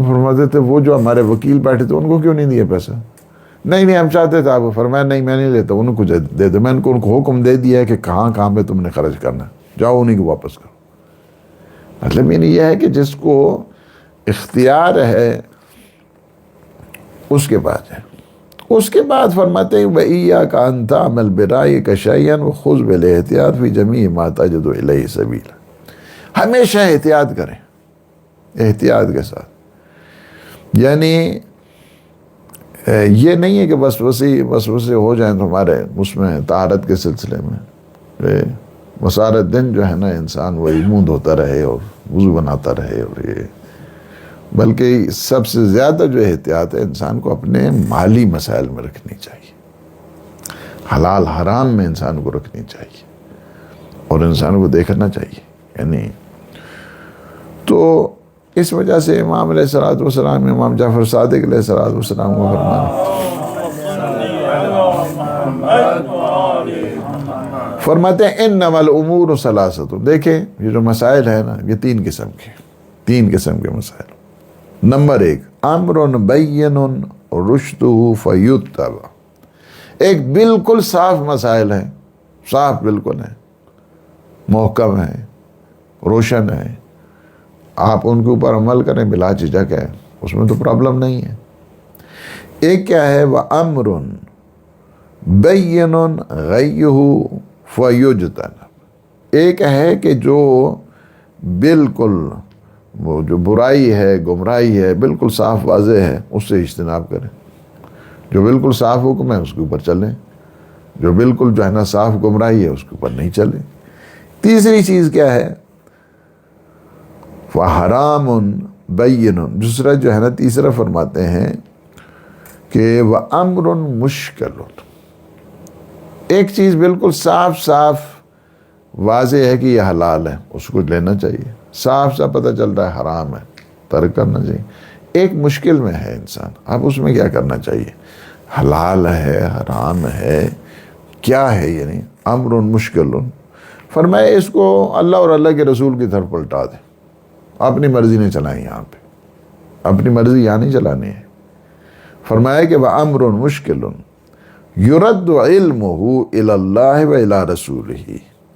فرماتے تھے وہ جو ہمارے وکیل بیٹھے تھے ان کو کیوں نہیں دیا پیسہ؟ نہیں ہم چاہتے تھے. آپ کو فرمایا نہیں میں نہیں لیتا، ان کو دے دو. میں ان کو حکم دے دیا ہے کہ کہاں پہ تم نے خرچ کرنا، جاؤ انہیں کو واپس کرو. مطلب یہ ہے کہ جس کو اختیار ہے اس کے بعد ہے. اس کے بعد فرماتے ہیں وَإِيَّاكَ أَن تَعْمَلْ بِرَأْيِكَ شَيْئًا وَخُذْ بِالِاحْتِيَاطِ فِي جَمِيعِ مَا تَجِدُ إِلَيْهِ سَبِيلًا. ہمیشہ احتیاط کریں، احتیاط کے ساتھ. یعنی یہ نہیں ہے کہ وسوسے ہو جائیں تو ہمارے اس میں طہارت کے سلسلے میں مسارہ دن جو ہے نا انسان وہی منہ دھوتا رہے اور وضو بناتا رہے. اور یہ بلکہ سب سے زیادہ جو احتیاط ہے انسان کو اپنے مالی مسائل میں رکھنی چاہیے، حلال حرام میں انسان کو رکھنی چاہیے اور انسان کو دیکھنا چاہیے. یعنی تو اس وجہ سے امام علیہ الصلوۃ والسلام، امام جعفر صادق علیہ الصلوۃ والسلام کو فرماتے ہیں انما الامور ثلاثۃ. دیکھیں یہ جو مسائل ہیں نا یہ تین قسم کے مسائل. نمبر 1 امر بین رشدہ فیتبع. ایک بالکل صاف مسائل ہیں، صاف بالکل ہیں، محکم ہیں، روشن ہیں، آپ ان کے اوپر عمل کریں بلا جھجک ہے، اس میں تو پرابلم نہیں ہے. ایک کیا ہے وَأَمْرٌ بَيِّنٌ غَيُّهُ فَيُجْتَنَبُ. ایک ہے کہ جو بالکل وہ جو برائی ہے، گمراہی ہے، بالکل صاف واضح ہے، اس سے اجتناب کریں. جو بالکل صاف حکم ہے اس کے اوپر چلیں، جو بالکل جو ہے نا صاف گمراہی ہے اس کے اوپر نہیں چلیں. تیسری چیز کیا ہے وَحَرَامٌ بَيِّنٌ. دوسرا جو ہے نا تیسرا فرماتے ہیں کہ وَأَمْرٌ مُشْكَلٌ. ایک چیز بالکل صاف واضح ہے کہ یہ حلال ہے، اس کو لینا چاہیے، صاف پتہ چل رہا ہے حرام ہے، ترک کرنا چاہیے. ایک مشکل میں ہے انسان، اب اس میں کیا کرنا چاہیے؟ حلال ہے، حرام ہے، کیا ہے؟ یعنی امر مشکل. فرمایا اس کو اللہ اور اللہ کے رسول کی طرف پلٹا دیں. اپنی مرضی نہیں چلائیں، یہاں پہ اپنی مرضی یہاں نہیں چلانی ہے. فرمایا کہ وَأَمْرٌ مُشْكِلٌ يُرَدُّ عِلْمُهُ إِلَى اللَّهِ وَإِلَى رَسُولِهِ.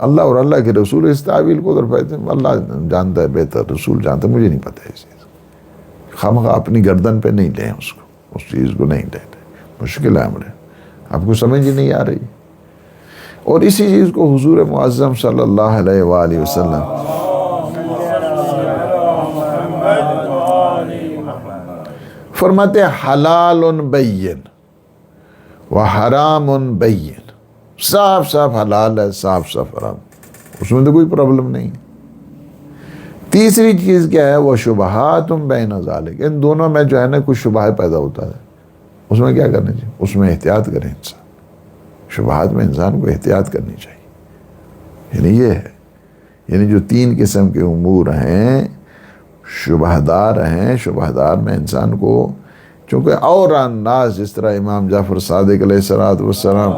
اللہ اور اللہ کے رسول اس تعویل کو ادھر پہتے ہیں، اللہ جانتا ہے بہتر، رسول جانتا ہے، مجھے نہیں پتہ ہے. اس چیز خامخواہ اپنی گردن پہ نہیں لیں، اس چیز کو نہیں لیں. مشکل ہے امر، آپ کو سمجھ ہی نہیں آ رہی. اور اسی چیز کو حضور معظم صلی اللہ علیہ وآلہ وسلم فرماتے حلال بین و حرام بین. صاف حلال ہے، صاف حرام، اس میں تو کوئی پرابلم نہیں. تیسری چیز کیا ہے وہ شبہات بین ذالک. ان دونوں میں جو ہے نا کچھ شبہ پیدا ہوتا ہے، اس میں کیا کرنا چاہیے؟ اس میں احتیاط کریں انسان. شبہات میں انسان کو احتیاط کرنی چاہیے. یعنی یہ ہے، یعنی جو تین قسم کے امور ہیں شبہ دار ہیں، شبہ دار میں انسان کو چونکہ اور الناس جس طرح امام جعفر صادق علیہ الصلوۃ والسلام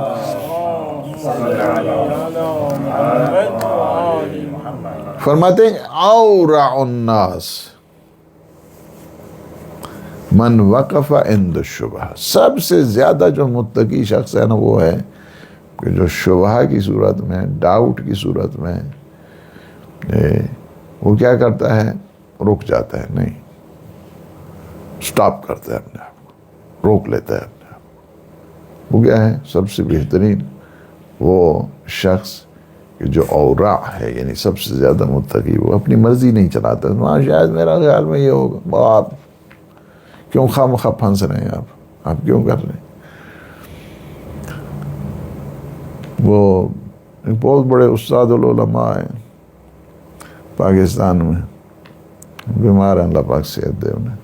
فرماتے ہیں اورع الناس من وقف عند الشبہ. سب سے زیادہ جو متقی شخص ہے نا وہ ہے کہ جو شبہ کی صورت میں، ڈاؤٹ کی صورت میں وہ کیا کرتا ہے؟ رک جاتا ہے، نہیں، سٹاپ کرتا ہے اپنے آپ کو، روک لیتا ہے اپنے آپ کو. وہ کیا ہے؟ سب سے بہترین وہ شخص جو اورع ہے، یعنی سب سے زیادہ متقی، وہ اپنی مرضی نہیں چلاتا. وہاں شاید میرا خیال میں یہ ہوگا، آپ کیوں خواہ مخواہ پھنس رہے ہیں، آپ کیوں کر رہے ہیں؟ وہ ایک بہت بڑے استاد العلماء ہیں پاکستان میں، بیمار ہیں، اللہ پاک صحت دے انہیں.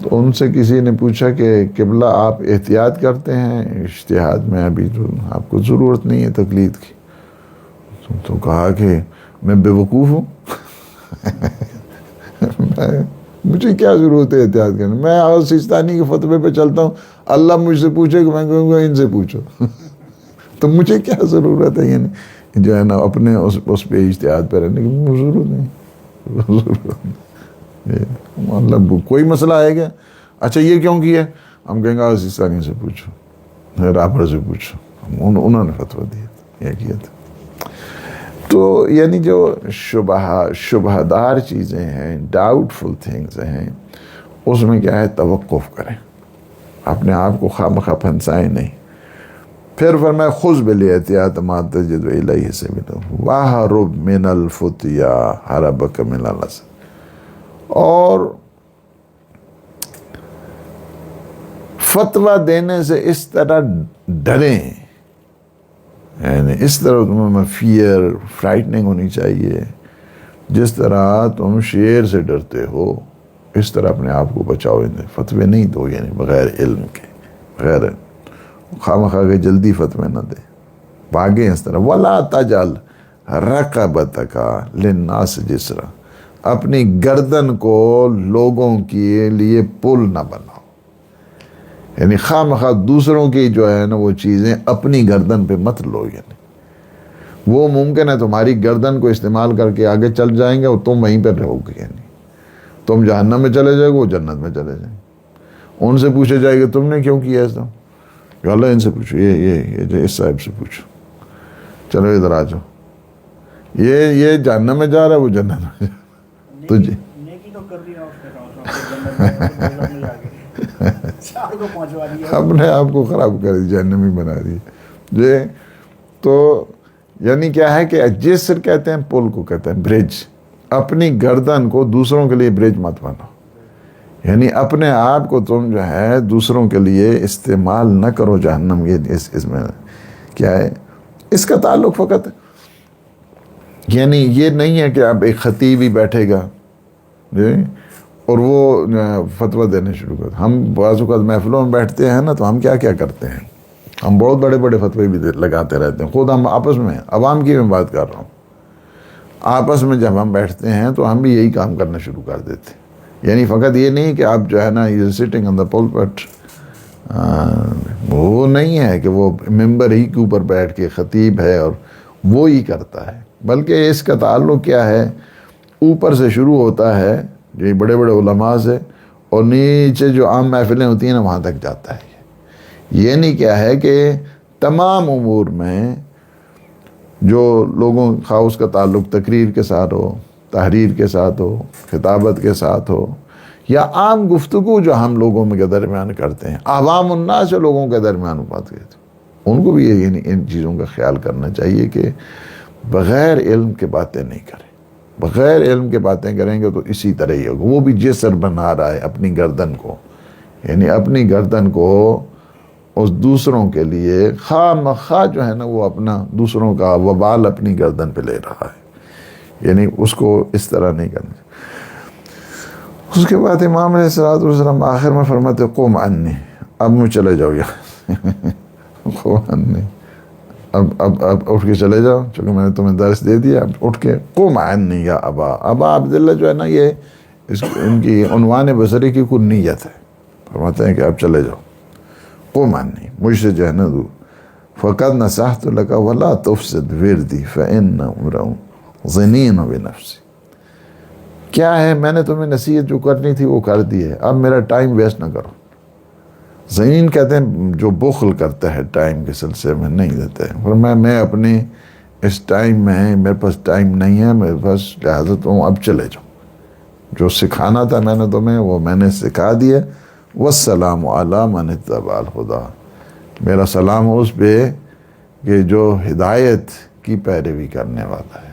تو ان سے کسی نے پوچھا کہ قبلہ آپ احتیاط کرتے ہیں اجتہاد میں، ابھی تو آپ کو ضرورت نہیں ہے تقلید کی. تو کہا کہ میں بے وقوف ہوں مجھے کیا ضرورت ہے احتیاط کرنے، میں آغاز سیستانی کے فتوے پہ چلتا ہوں، اللہ مجھ سے پوچھے کہ میں کہوں گا ان سے پوچھو تو مجھے کیا ضرورت ہے یعنی جو ہے نا اپنے اس پہ اجتہاد پہ رہنے کی، مجھے ضرورت نہیں. مطلب کوئی مسئلہ آئے گا، اچھا یہ کیوں کیا، ہم کہیں گے آغاز سیستانی سے پوچھو، رابر سے پوچھو، انہوں نے فتویٰ دیا، یہ کیا تھا. تو یعنی جو شبہ دار چیزیں ہیں، ڈاؤٹ فل تھنگز ہیں، اس میں کیا ہے توقف کریں، اپنے آپ کو خواہ پھنسائیں نہیں. پھر فرمایا خذ بالاحتیاط ما تجد الیہ سبیلا واہرب من الفتیا حربک من الاسد. اور فتویٰ دینے سے اس طرح ڈریں، یعنی اس طرح تمہیں فیئر فرائٹننگ ہونی چاہیے، جس طرح تم شیر سے ڈرتے ہو اس طرح اپنے آپ کو بچاؤ. فتوے نہیں دو یعنی بغیر علم کے، بغیر خواہ کے جلدی فتوے نہ دے، بھاگیں اس طرح. ولا تجعل رقبتک للناس جسرا، اپنی گردن کو لوگوں کے لیے پل نہ بناؤ، یعنی خواہ دوسروں کی جو ہے نا وہ چیزیں اپنی گردن پہ مت لو. یعنی وہ ممکن ہے تمہاری گردن کو استعمال کر کے آگے چل جائیں گے اور تم وہیں پہ رہو گے، یعنی تم جہنم میں چلے جائے گے، وہ جنت میں چلے جائیں گے. ان سے پوچھے جائے گا تم نے کیوں کیا ایسا، اللہ ان سے پوچھو، یہ اس صاحب سے پوچھو، چلو ادھر آ جاؤ، یہ جہنم میں جا رہا ہے، وہ جنت میں جا تجھے اپنے آپ کو خراب کر دی، جہنمی بنا دی. تو یعنی کیا ہے کہ جسر کہتے ہیں پل کو کہتے ہیں برج. اپنی گردن کو دوسروں کے لیے برج مت بناؤ، یعنی اپنے آپ کو تم جو ہے دوسروں کے لیے استعمال نہ کرو جہنم. اس میں کیا ہے، اس کا تعلق فقط یعنی یہ نہیں ہے کہ اب ایک خطیب ہی بیٹھے گا اور وہ فتویٰ دینے شروع کر. ہم بعض اوقات محفلوں میں بیٹھتے ہیں نا، تو ہم کیا کرتے ہیں، ہم بہت بڑے بڑے فتوے بھی لگاتے رہتے ہیں. خود ہم آپس میں، عوام کی میں بات کر رہا ہوں، آپس میں جب ہم بیٹھتے ہیں تو ہم بھی یہی کام کرنا شروع کر دیتے ہیں. یعنی فقط یہ نہیں کہ آپ جو ہے نا یہ سٹنگ آن دا پلپٹ، وہ نہیں ہے کہ وہ ممبر ہی کے اوپر بیٹھ کے خطیب ہے اور وہ ہی کرتا ہے، بلکہ اس کا تعلق کیا ہے، اوپر سے شروع ہوتا ہے جو بڑے بڑے علماء سے، اور نیچے جو عام محفلیں ہوتی ہیں نا وہاں تک جاتا ہے. یہ نہیں کیا ہے کہ تمام امور میں جو لوگوں خواہ اس کا تعلق تقریر کے ساتھ ہو، تحریر کے ساتھ ہو، خطابت کے ساتھ ہو، یا عام گفتگو جو ہم لوگوں کے درمیان کرتے ہیں، عوام الناس لوگوں کے درمیان بات کرتے ہیں، ان کو بھی یعنی ان چیزوں کا خیال کرنا چاہیے کہ بغیر علم کے باتیں نہیں کریں. بغیر علم کے باتیں کریں گے تو اسی طرح ہی ہوگا. وہ بھی جسر بنا رہا ہے اپنی گردن کو، یعنی اپنی گردن کو اس دوسروں کے لیے خواہ مخواہ جو ہے نا وہ اپنا دوسروں کا وبال اپنی گردن پہ لے رہا ہے. یعنی اس کو اس طرح نہیں کرنا. اس کے بعد امام علیہ الصلوۃ والسلام آخر میں فرماتے قم عنی، اب مجھ چلے جاؤ یہاں، قم عنی، اب اٹھ کے چلے جاؤ، چونکہ میں نے تمہیں درس دے دیا، اب اٹھ کے قم عنی یا ابا عبداللہ جو ہے نا یہ ان کی عنوان بصری کی کنیت ہے. فرماتے ہیں کہ اب چلے جاؤ، قم عنی، مجھ سے جو ہے نا دور. فقد نصحت لک ولا تفسد وردی فإن امرؤ ظنین بنفسی. کیا ہے، میں نے تمہیں نصیحت جو کرنی تھی وہ کر دی ہے، اب میرا ٹائم ویسٹ نہ کرو. ظنین کہتے ہیں جو بخل کرتا ہے ٹائم کے سلسلے میں، نہیں دیتا ہے. پر میں اپنے اس ٹائم میں، میرے پاس ٹائم نہیں ہے، میرے پاس لہٰذا تم اب چلے جاؤ. جو سکھانا تھا میں نے تمہیں وہ میں نے سکھا دیا. والسلام علی من اتبع الہدی، میرا سلام ہو اس پہ کہ جو ہدایت کی پیروی کرنے والا ہے.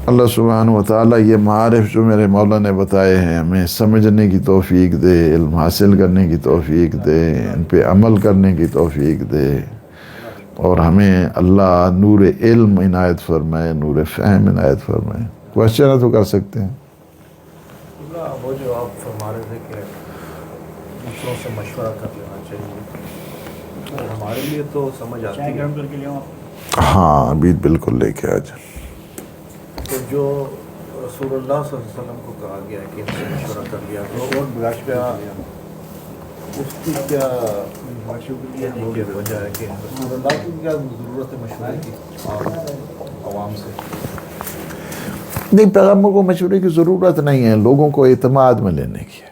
اللہ سبحانہ و تعالیٰ یہ معارف جو میرے مولا نے بتائے ہیں ہمیں سمجھنے کی توفیق دے، علم حاصل کرنے کی توفیق دے، ان پہ عمل کرنے کی توفیق دے. اور ہمیں اللہ نور علم عنایت فرمائے، نور فہم عنایت فرمائے۔ کوشچن تو کر سکتے ہیں۔ وہ جو آپ فرما رہے تھے کہ دوسروں سے مشورہ کر لینا چاہیے، تو ہمارے لیے تو سمجھ آتی ہے۔ ہاں ابھی بالکل لے کے آ جائیں۔ تو جو رسول اللہ صلی اللہ علیہ وسلم کو کہا گیا ہے کہ ان سے مشورہ کر لیا، تو کیا اس کی کیا یعنی کہ وجہ ہے کہ رسول اللہ کی کیا ضرورت ہے مشورے کی عوام سے؟ نہیں، پیغمبر کو مشورے کی ضرورت نہیں ہے، لوگوں کو اعتماد میں لینے کی ہے۔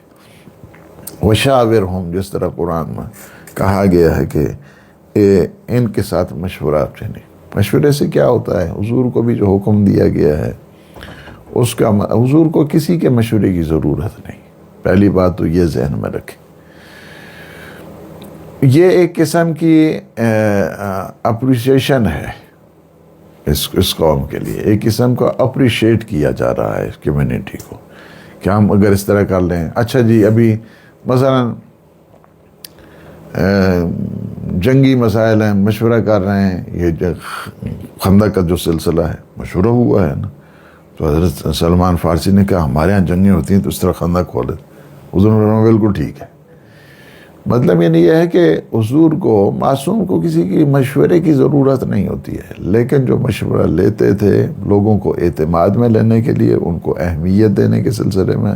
وشاورہم، جس طرح قرآن میں کہا گیا ہے کہ ان کے ساتھ مشورہ کریں۔ مشورے سے کیا ہوتا ہے؟ حضور کو بھی جو حکم دیا گیا ہے اس کا، حضور کو کسی کے مشورے کی ضرورت نہیں۔ پہلی بات تو یہ ذہن میں رکھیں۔ یہ ایک قسم کی اپریسیشن ہے اس قوم کے لیے، ایک قسم کا اپریشیٹ کیا جا رہا ہے اس کمیونٹی کو کہ ہم اگر اس طرح کر لیں۔ اچھا جی، ابھی مثلا جنگی مسائل ہیں، مشورہ کر رہے ہیں، یہ خندق کا جو سلسلہ ہے مشورہ ہوا ہے نا، تو حضرت سلمان فارسی نے کہا ہمارے ہاں جنگیں ہوتی ہیں تو اس طرح خندق کھولے، حضور نے فرمایا بالکل ٹھیک ہے۔ مطلب یہ ہے کہ حضور کو، معصوم کو کسی کی مشورے کی ضرورت نہیں ہوتی ہے، لیکن جو مشورہ لیتے تھے لوگوں کو اعتماد میں لینے کے لیے، ان کو اہمیت دینے کے سلسلے میں،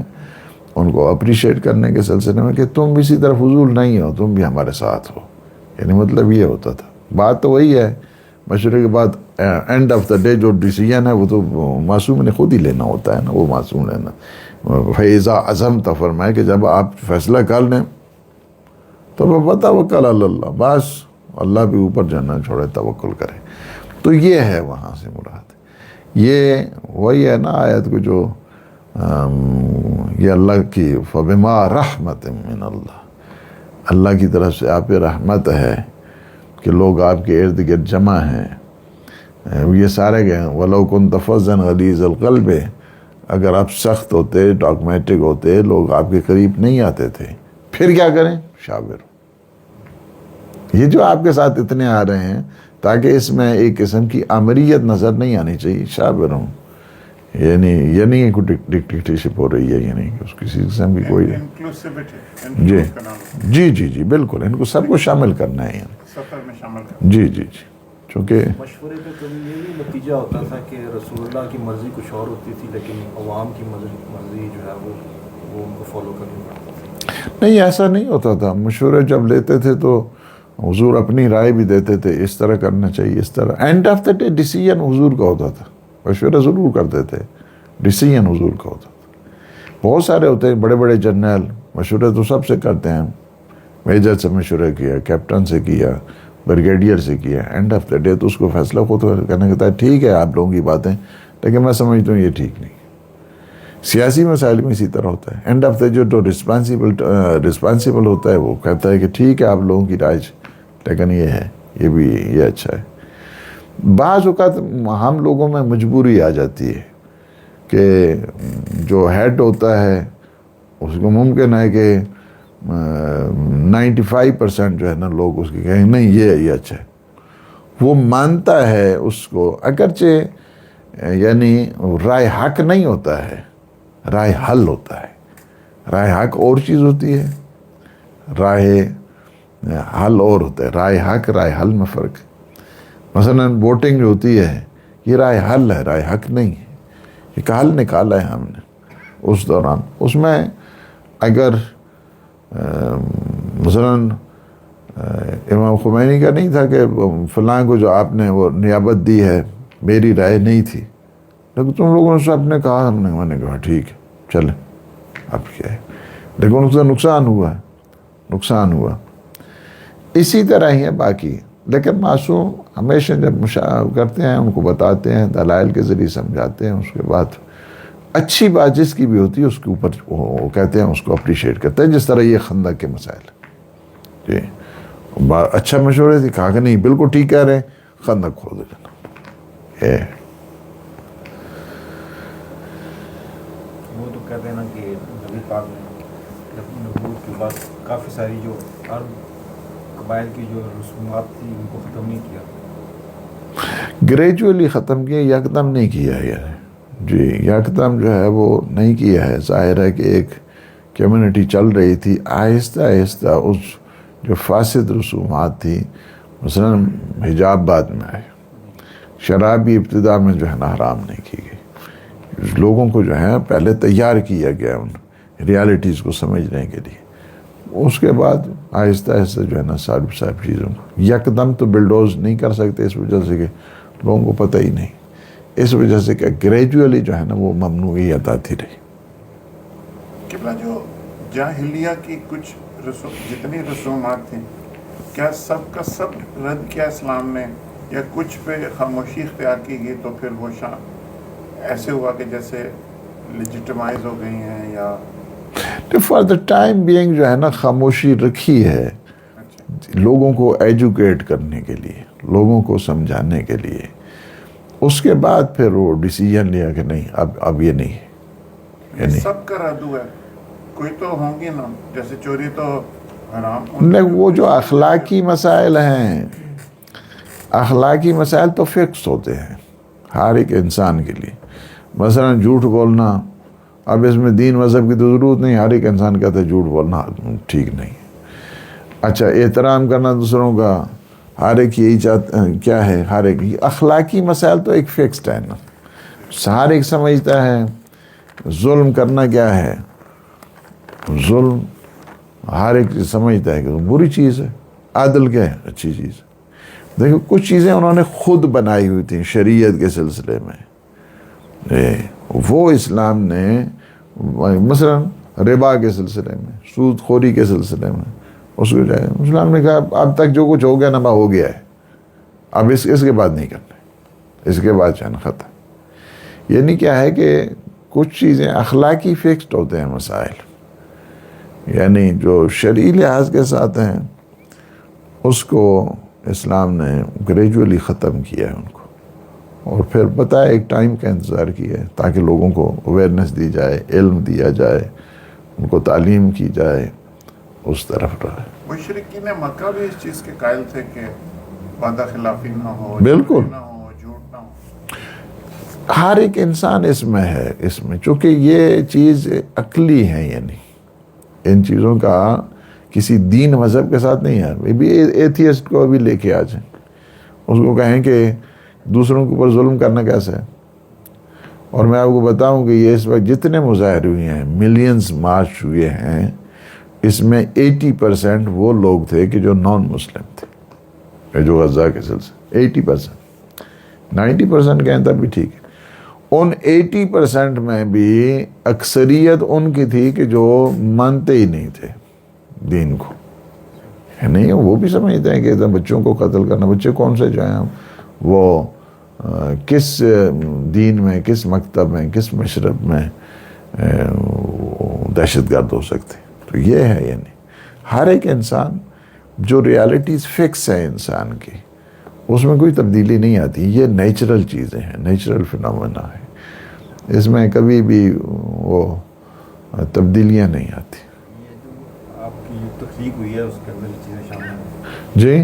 ان کو اپریشیٹ کرنے کے سلسلے میں کہ تم اسی طرف حضور نہیں ہو، تم بھی ہمارے ساتھ ہو، یعنی مطلب یہ ہوتا تھا۔ بات تو وہی ہے، مشورے کے بعد اینڈ آف دا ڈے جو ڈیسیجن ہے وہ تو معصوم نے خود ہی لینا ہوتا ہے نا، وہ معصوم لینا۔ فَإِذَا عَزَمْتَ، فرمائے کہ جب آپ فیصلہ کر لیں تو وَتَوَكَّلْ عَلَى اللَّهِ، بس اللہ بھی اوپر جانا چھوڑے، توکل کرے۔ تو یہ ہے وہاں سے مراد، یہ وہی ہے نا آیت کو جو یہ اللہ کی فَبِمَا رَحْمَةٍ مِّنَ اللَّهِ، اللہ کی طرف سے آپ پہ رحمت ہے کہ لوگ آپ کے ارد گرد جمع ہیں، یہ سارے گئے۔ وَلَوْ كُنْتَ فَظًّا غَلِيظَ الْقَلْبِ، اگر آپ سخت ہوتے، ڈاگمیٹک ہوتے، لوگ آپ کے قریب نہیں آتے تھے، پھر کیا کریں؟ شاور۔ یہ جو آپ کے ساتھ اتنے آ رہے ہیں تاکہ اس میں ایک قسم کی آمریت نظر نہیں آنی چاہیے، شاور ہوں، یعنی یہ نہیں ہے کوئی ڈکٹیٹرشپ ہو رہی ہے، یعنی کہ اس کسی قسم کی کوئی جی جی جی بالکل، ان کو سب کو شامل کرنا ہے، سفر میں شامل کرنا۔ جی جی جی، چونکہ مشورے کا کبھی یہ بھی نتیجہ ہوتا تھا کہ رسول اللہ کی مرضی کچھ اور ہوتی تھی، لیکن عوام کی مرضی جو ہے وہ ان کو فالو کرنی پڑتی تھی۔ نہیں، ایسا نہیں ہوتا تھا۔ مشورے جب لیتے تھے تو حضور اپنی رائے بھی دیتے تھے، اس طرح کرنا چاہیے، اس طرح۔ And of the day decision حضور کا ہوتا تھا، مشورہ ضرور کرتے تھے، ڈیسیجن حضور کا ہوتا تھا۔ بہت سارے ہوتے ہیں بڑے بڑے جنرل، مشورے تو سب سے کرتے ہیں، میجر سے مشورہ کیا، کیپٹن سے کیا، بریگیڈیئر سے کیا، اینڈ آف دا ڈے تو اس کو فیصلہ خود کرنا کہتا ہے ٹھیک ہے آپ لوگوں کی باتیں، لیکن میں سمجھتا ہوں یہ ٹھیک نہیں۔ سیاسی مسائل میں اسی طرح ہوتا ہے، اینڈ آف دا جو رسپانسیبل ہوتا ہے وہ کہتا ہے کہ ٹھیک ہے آپ لوگوں کی رائے، لیکن یہ ہے، یہ اچھا ہے۔ بعض اوقات ہم لوگوں میں مجبوری آ جاتی ہے کہ جو ہیڈ ہوتا ہے اس کو ممکن ہے کہ 95% جو ہے نا لوگ اس کی کہیں نہیں یہ اچھا ہے، وہ مانتا ہے اس کو، اگرچہ یعنی رائے حق نہیں ہوتا ہے، رائے حل ہوتا ہے۔ رائے حق اور چیز ہوتی ہے، رائے حل اور ہوتا ہے۔ رائے حق رائے حل میں فرق ہے۔ مثلا ووٹنگ جو ہوتی ہے یہ رائے حل ہے، رائے حق نہیں ہے، ایک حل نکالا ہے ہم نے اس دوران۔ اس میں اگر مثلا امام خمینی کا نہیں تھا کہ فلاں کو جو آپ نے وہ نیابت دی ہے میری رائے نہیں تھی، لیکن تم لوگوں نے سب نے کہا، میں نے کہا ٹھیک ہے چلیں، اب کیا ہے، لیکن اس کا نقصان ہوا۔ اسی طرح ہی ہے باقی، لیکن معصوم ہمیشہ جب کرتے ہیں ان کو بتاتے ہیں، دلائل کے ذریعے سمجھاتے ہیں، اس کے بعد اچھی بات جس کی بھی ہوتی ہے اس کے اوپر وہ کہتے ہیں، اس کو اپریشیٹ کرتے ہیں، جس طرح یہ خندق کے مسائل جی اچھا مشورے تھے، کہا کہ نہیں بالکل ٹھیک کہہ رہے ہیں، خندق کھول دینا۔ وہ تو کہتے ہیں نا کہ نبی پاک نے اپنی نبوت کے بعد کافی ساری جو عرب قبائل کی جو رسومات تھی ان کو ختم نہیں کیا، گریجولی ختم کیا، یکدم نہیں کیا ہے جی، یکدم جو ہے وہ نہیں کیا ہے. ظاہر ہے کہ ایک کمیونٹی چل رہی تھی، آہستہ آہستہ اس جو فاسد رسومات تھی، مثلا حجاب بعد میں آئے، شراب بھی ابتدا میں جو ہے نا حرام نہیں کی گئی، لوگوں کو جو ہے پہلے تیار کیا گیا ان ریالٹیز کو سمجھنے کے لیے. اس کے بعد آہستہ آہستہ جو ہے نا ساری چیزوں کو یکدم تو بلڈوز نہیں کر سکتے، اس وجہ سے کہ لوگوں کو پتہ ہی نہیں، اس وجہ سے کہ گریجولی جو ہے نا وہ ممنوعیت آتی رہی. قبلہ جو جاہلیہ کی کچھ جتنی رسومات تھیں، کیا سب کا سب رد کیا اسلام نے، یا کچھ پہ خاموشی اختیار کی گئی تو پھر وہ ایسے ہوا کہ جیسے لیجیٹمائز ہو گئی ہیں، یا فار دا ٹائم بینگ جو ہے نا خاموشی رکھی ہے لوگوں کو ایجوکیٹ کرنے کے لیے، لوگوں کو سمجھانے کے لیے. اس کے بعد پھر وہ ڈیسیجن لیا کہ نہیں اب یہ نہیں ہے. یہ سب کا رد ہوا ہے؟ کوئی تو ہوں گی نا، جیسے چوری تو حرام. نہیں، وہ جو اخلاقی مسائل ہیں، اخلاقی مسائل تو فکس ہوتے ہیں ہر ایک انسان کے لیے. مثلا جھوٹ بولنا، اب اس میں دین مذہب کی تو ضرورت نہیں، ہر ایک انسان کہتا ہے جھوٹ بولنا ٹھیک نہیں. اچھا، احترام کرنا دوسروں کا، ہر ایک یہی چاہتا کیا ہے، ہر ایک اخلاقی مسائل تو ایک فکسڈ ہے نا. ہر ایک سمجھتا ہے ظلم کرنا کیا ہے، ظلم ہر ایک سمجھتا ہے کہ بری چیز ہے، عدل کیا ہے، اچھی چیز ہے. دیکھو کچھ چیزیں انہوں نے خود بنائی ہوئی تھیں شریعت کے سلسلے میں، وہ اسلام نے مثلا ربا کے سلسلے میں، سود خوری کے سلسلے میں، اس کو جائے اسلام نے کہا اب تک جو کچھ ہو گیا نا ہو گیا ہے، اب اس کے بعد نہیں کرنا، اس کے بعد چاہنا ختم. یعنی کیا ہے کہ کچھ چیزیں اخلاقی فکسڈ ہوتے ہیں مسائل، یعنی جو شرعی لحاظ کے ساتھ ہیں اس کو اسلام نے گریجولی ختم کیا ہے ان کو، اور پھر بتایا ایک ٹائم کا انتظار کیا ہے تاکہ لوگوں کو اویئرنیس دی جائے، علم دیا جائے، ان کو تعلیم کی جائے، اس طرف رہے. مشرکین مکہ بھی اس چیز کے قائل تھے کہ وعدہ خلافی نہ ہو، بالکل نہ ہو، جھوٹ نہ ہو. ہر ایک انسان اس میں ہے، اس میں چونکہ یہ چیز عقلی ہے، یعنی ان چیزوں کا کسی دین مذہب کے ساتھ نہیں ہے. بھی ایتھیسٹ کو بھی لے کے آ جائیں، اس کو کہیں کہ دوسروں کے اوپر ظلم کرنا کیسا ہے. اور میں آپ کو بتاؤں کہ یہ اس وقت جتنے مظاہرے ہوئے ہیں، ملینز مارچ ہوئے ہیں، اس میں 80% وہ لوگ تھے کہ جو نان مسلم تھے، جو غزہ کے سلسلے 80%، 90% کہیں تب بھی ٹھیک ہے. ان 80% میں بھی اکثریت ان کی تھی کہ جو مانتے ہی نہیں تھے دین کو. نہیں، وہ بھی سمجھتے ہیں کہ بچوں کو قتل کرنا، بچے کون سے جو ہیں وہ کس دین میں، کس مکتب میں، کس مشرب میں دہشت گرد ہو سکتے. تو یہ ہے، یعنی ہر ایک انسان جو ریالٹیز فکس ہے انسان کی، اس میں کوئی تبدیلی نہیں آتی. یہ نیچرل چیزیں ہیں، نیچرل فنامنا ہے، اس میں کبھی بھی وہ تبدیلیاں نہیں آتی. یہ جو آپ کی تخلیق ہوئی ہے اس کے اندر چیزیں شامل ہیں جی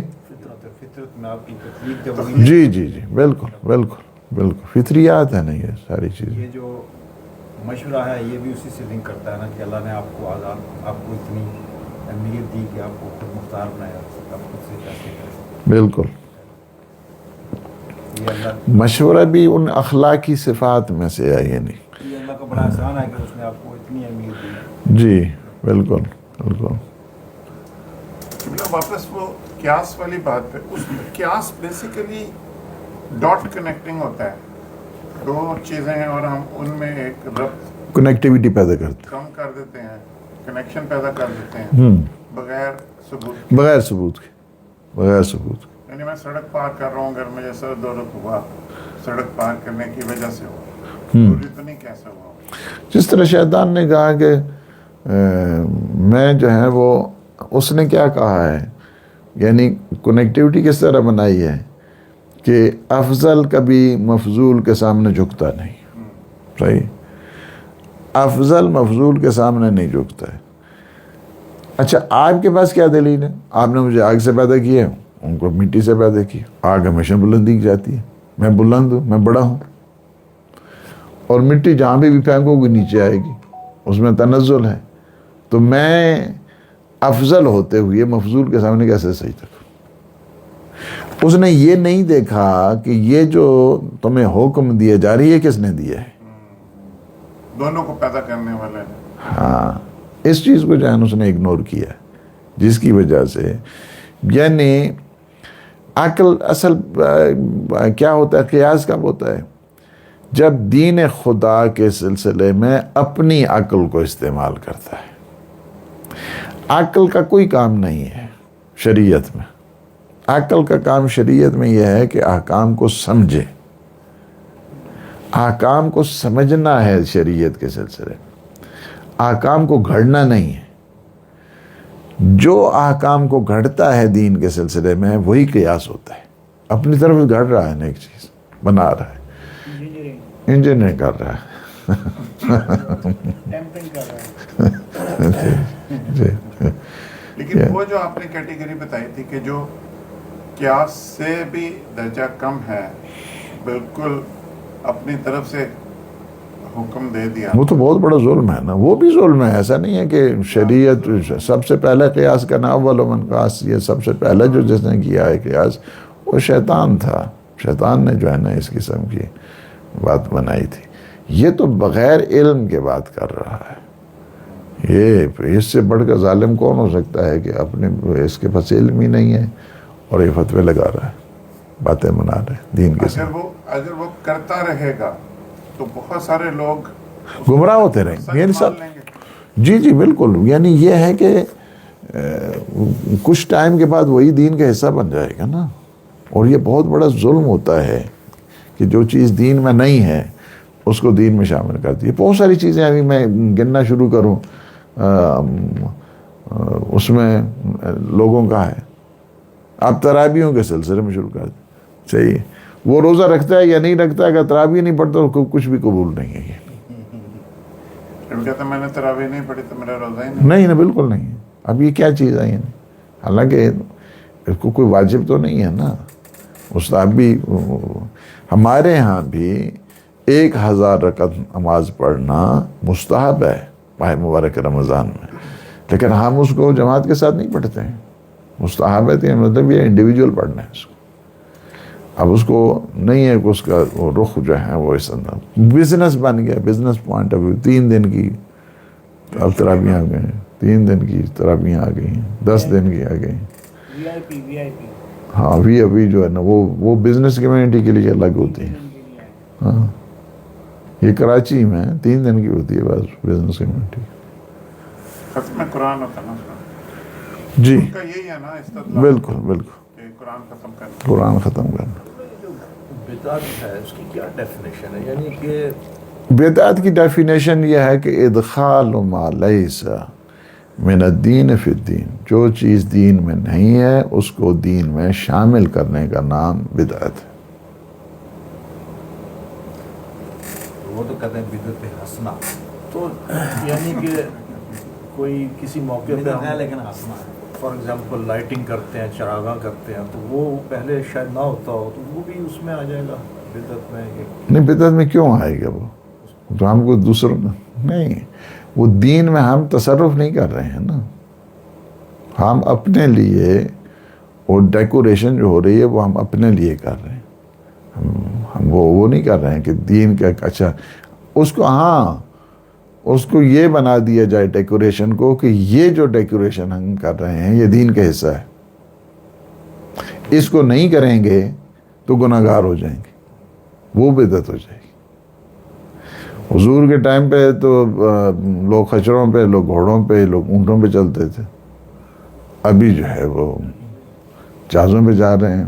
فطرت میں آپ کی تخلیق جب ہوئی، جی جی جی بالکل بالکل بالکل فطریات ہے نا یہ ساری چیزیں. یہ جو مشورہ ہے یہ بھی اسی سے لنک کرتا ہے نا کہ اللہ نے آپ کو آزاد، آپ کو اتنی اہمیت دی کہ آپ کو خود مختار بنایا، آپ خود سے فیصلے کریں. بالکل. یہ اللہ مشورہ بھی ان اخلاقی صفات میں سے ہے، یعنی یہ اللہ کا بڑا احسان ہے کہ اس نے آپ کو اتنی اہمیت دی. جی بالکل بالکل. واپس وہ قیاس والی بات پہ، اس قیاس بیسیکلی ڈاٹ کنیکٹنگ ہوتا ہے، دو چیزیں ہیں اور ہم ان میں ایک ربط کنیکٹیوٹی پیدا کرتے کم کر دیتے ہیں، کنیکشن پیدا کر دیتے ہیں بغیر ثبوت. بغیر ثبوت کے، بغیر ثبوت کے. یعنی میں سڑک پار کر رہا ہوں، گھر میں جیسا دولت ہوا سڑک پار کرنے کی وجہ سے ہوا، ضروری تو نہیں کیسا ہوا. جس طرح شیطان نے کہا کہ میں جو ہے وہ، اس نے کیا کہا ہے، یعنی کنیکٹیوٹی کس طرح بنائی ہے کہ افضل کبھی مفضول کے سامنے جھکتا نہیں. صحیح، افضل مفضول کے سامنے نہیں جھکتا ہے. اچھا، آپ کے پاس کیا دلیل ہے؟ آپ نے مجھے آگ سے پیدا کیا ہے، ان کو مٹی سے پیدا کیا. آگ ہمیشہ بلندی کی جاتی ہے، میں بلند ہوں، میں بڑا ہوں، اور مٹی جہاں بھی پھینکو گی نیچے آئے گی، اس میں تنزل ہے، تو میں افضل ہوتے ہوئے مفضول کے سامنے کیسے سجدہ کروں؟ اس نے یہ نہیں دیکھا کہ یہ جو تمہیں حکم دیے جا رہی ہے کس نے دیا ہے، دونوں کو پیدا کرنے والے ہیں۔ ہاں، اس چیز کو جو ہے اس نے اگنور کیا، جس کی وجہ سے یعنی عقل اصل کیا ہوتا ہے، قیاس کب ہوتا ہے؟ جب دین خدا کے سلسلے میں اپنی عقل کو استعمال کرتا ہے۔ عقل کا کوئی کام نہیں ہے شریعت میں، عقل کا کام شریعت میں یہ ہے کہ احکام کو سمجھے، احکام کو سمجھنا ہے شریعت کے سلسلے میں، احکام کو گھڑنا نہیں ہے۔ جو احکام کو گھڑتا ہے دین کے سلسلے میں وہی قیاس ہوتا ہے، اپنی طرف گھڑ رہا ہے نا، ایک چیز بنا رہا ہے، انجینئرنگ کر رہا ہے لیکن وہ جو آپ نے کیٹیگری بتائی تھی کہ جو قیاس سے بھی درجہ کم ہے، بالکل اپنی طرف سے حکم دے دیا، وہ تو بہت بڑا ظلم ہے نا، وہ بھی ظلم ہے۔ ایسا نہیں ہے کہ شریعت سب سے پہلے قیاس کا نام اول من قاس، یہ سب سے پہلے جو جس نے کیا ہے قیاس وہ شیطان تھا، شیطان نے جو ہے نا اس قسم کی بات بنائی تھی۔ یہ تو بغیر علم کے بات کر رہا ہے، یہ اس سے بڑھ کر ظالم کون ہو سکتا ہے کہ اپنے اس کے پاس علم ہی نہیں ہے اور یہ فتوے لگا رہا ہے، باتیں بنا رہے ہیں دین کے ساتھ۔ اگر وہ کرتا رہے گا تو بہت سارے لوگ گمراہ ہوتے رہیں گے، یعنی سب مان لیں گے۔ جی جی بالکل، یعنی یہ ہے کہ کچھ ٹائم کے بعد وہی دین کا حصہ بن جائے گا نا، اور یہ بہت بڑا ظلم ہوتا ہے کہ جو چیز دین میں نہیں ہے اس کو دین میں شامل کر دی۔ بہت ساری چیزیں ابھی میں گننا شروع کروں اس میں لوگوں کا ہے، آپ تراویحوں کے سلسلے میں شروع کر دیں، صحیح، وہ روزہ رکھتا ہے یا نہیں رکھتا ہے، اگر تراویح نہیں پڑھتا تو کچھ بھی قبول نہیں ہے۔ یہ کہتا میں نے تراویح نہیں پڑھی تو میرا روزہ ہی نہیں نا، بالکل نہیں۔ اب یہ کیا چیز ہے؟ حالانکہ اس کو کوئی واجب تو نہیں ہے نا، مستحبی۔ ہمارے ہاں بھی 1000 رکعت نماز پڑھنا مستحب ہے ماہ مبارک رمضان میں، لیکن ہم اس کو جماعت کے ساتھ نہیں پڑھتے ہیں۔ مستحب ہے تو مطلب یہ انڈیویجول پڑھنا ہے اس کو۔ اب اس کو نہیں ہے کہ اس کا وہ رخ جو ہے وہ اس اندر بزنس بن گیا، بزنس پوائنٹ آف ویو۔ 3 دن کی اب تراویح آ گئے ہیں، 3 دن کی تراویح آ گئی ہیں، 10 دن کی آ گئی ہیں۔ وی آئی پی ہاں وی ابھی جو ہے نا وہ بزنس کمیونٹی کے لیے الگ ہوتی ہے۔ ہاں یہ کراچی میں 3 دن کی ہوتی ہے بس بزنس کمیونٹی۔ ختم قرآن ہوتا نا جی اس کا یہی ہے نا استدلال، بالکل بالکل، کہ قرآن ختم کرنا۔ قرآن ختم کرنا۔ بدعت ہے اس کی کیا ڈیفینیشن ہے؟ یعنی کہ بدعت کی ڈیفینیشن یہ ہے کہ ادخال ما لیس من الدین فی الدین، جو چیز دین میں نہیں ہے اس کو دین میں شامل کرنے کا نام بدعت ہے۔ وہ تو کہتے ہیں بدعت حسنہ، تو یعنی کہ کوئی کسی موقع پہ ہم لیکن حسنہ ہے، فار ایگزامپل لائٹنگ کرتے ہیں، چراغاں کرتے ہیں، تو وہ پہلے شاید نہ ہوتا ہو تو وہ بھی اس میں آ جائے گا بدعت میں؟ نہیں، بدعت میں کیوں آئے گا؟ وہ تو ہم کو دوسروں نہیں، وہ دین میں ہم تصرف نہیں کر رہے ہیں نا، ہم اپنے لیے وہ ڈیکوریشن جو ہو رہی ہے وہ ہم اپنے لیے کر رہے ہیں، ہم وہ نہیں کر رہے ہیں کہ دین کا اچھا اس کو، ہاں اس کو یہ بنا دیا جائے ڈیکوریشن کو کہ یہ جو ڈیکوریشن ہم کر رہے ہیں یہ دین کا حصہ ہے، اس کو نہیں کریں گے تو گناہ گار ہو جائیں گے، وہ بدعت ہو جائے گی۔ حضور کے ٹائم پہ تو لوگ خچروں پہ، لوگ گھوڑوں پہ، لوگ اونٹوں پہ چلتے تھے، ابھی جو ہے وہ جہازوں پہ جا رہے ہیں،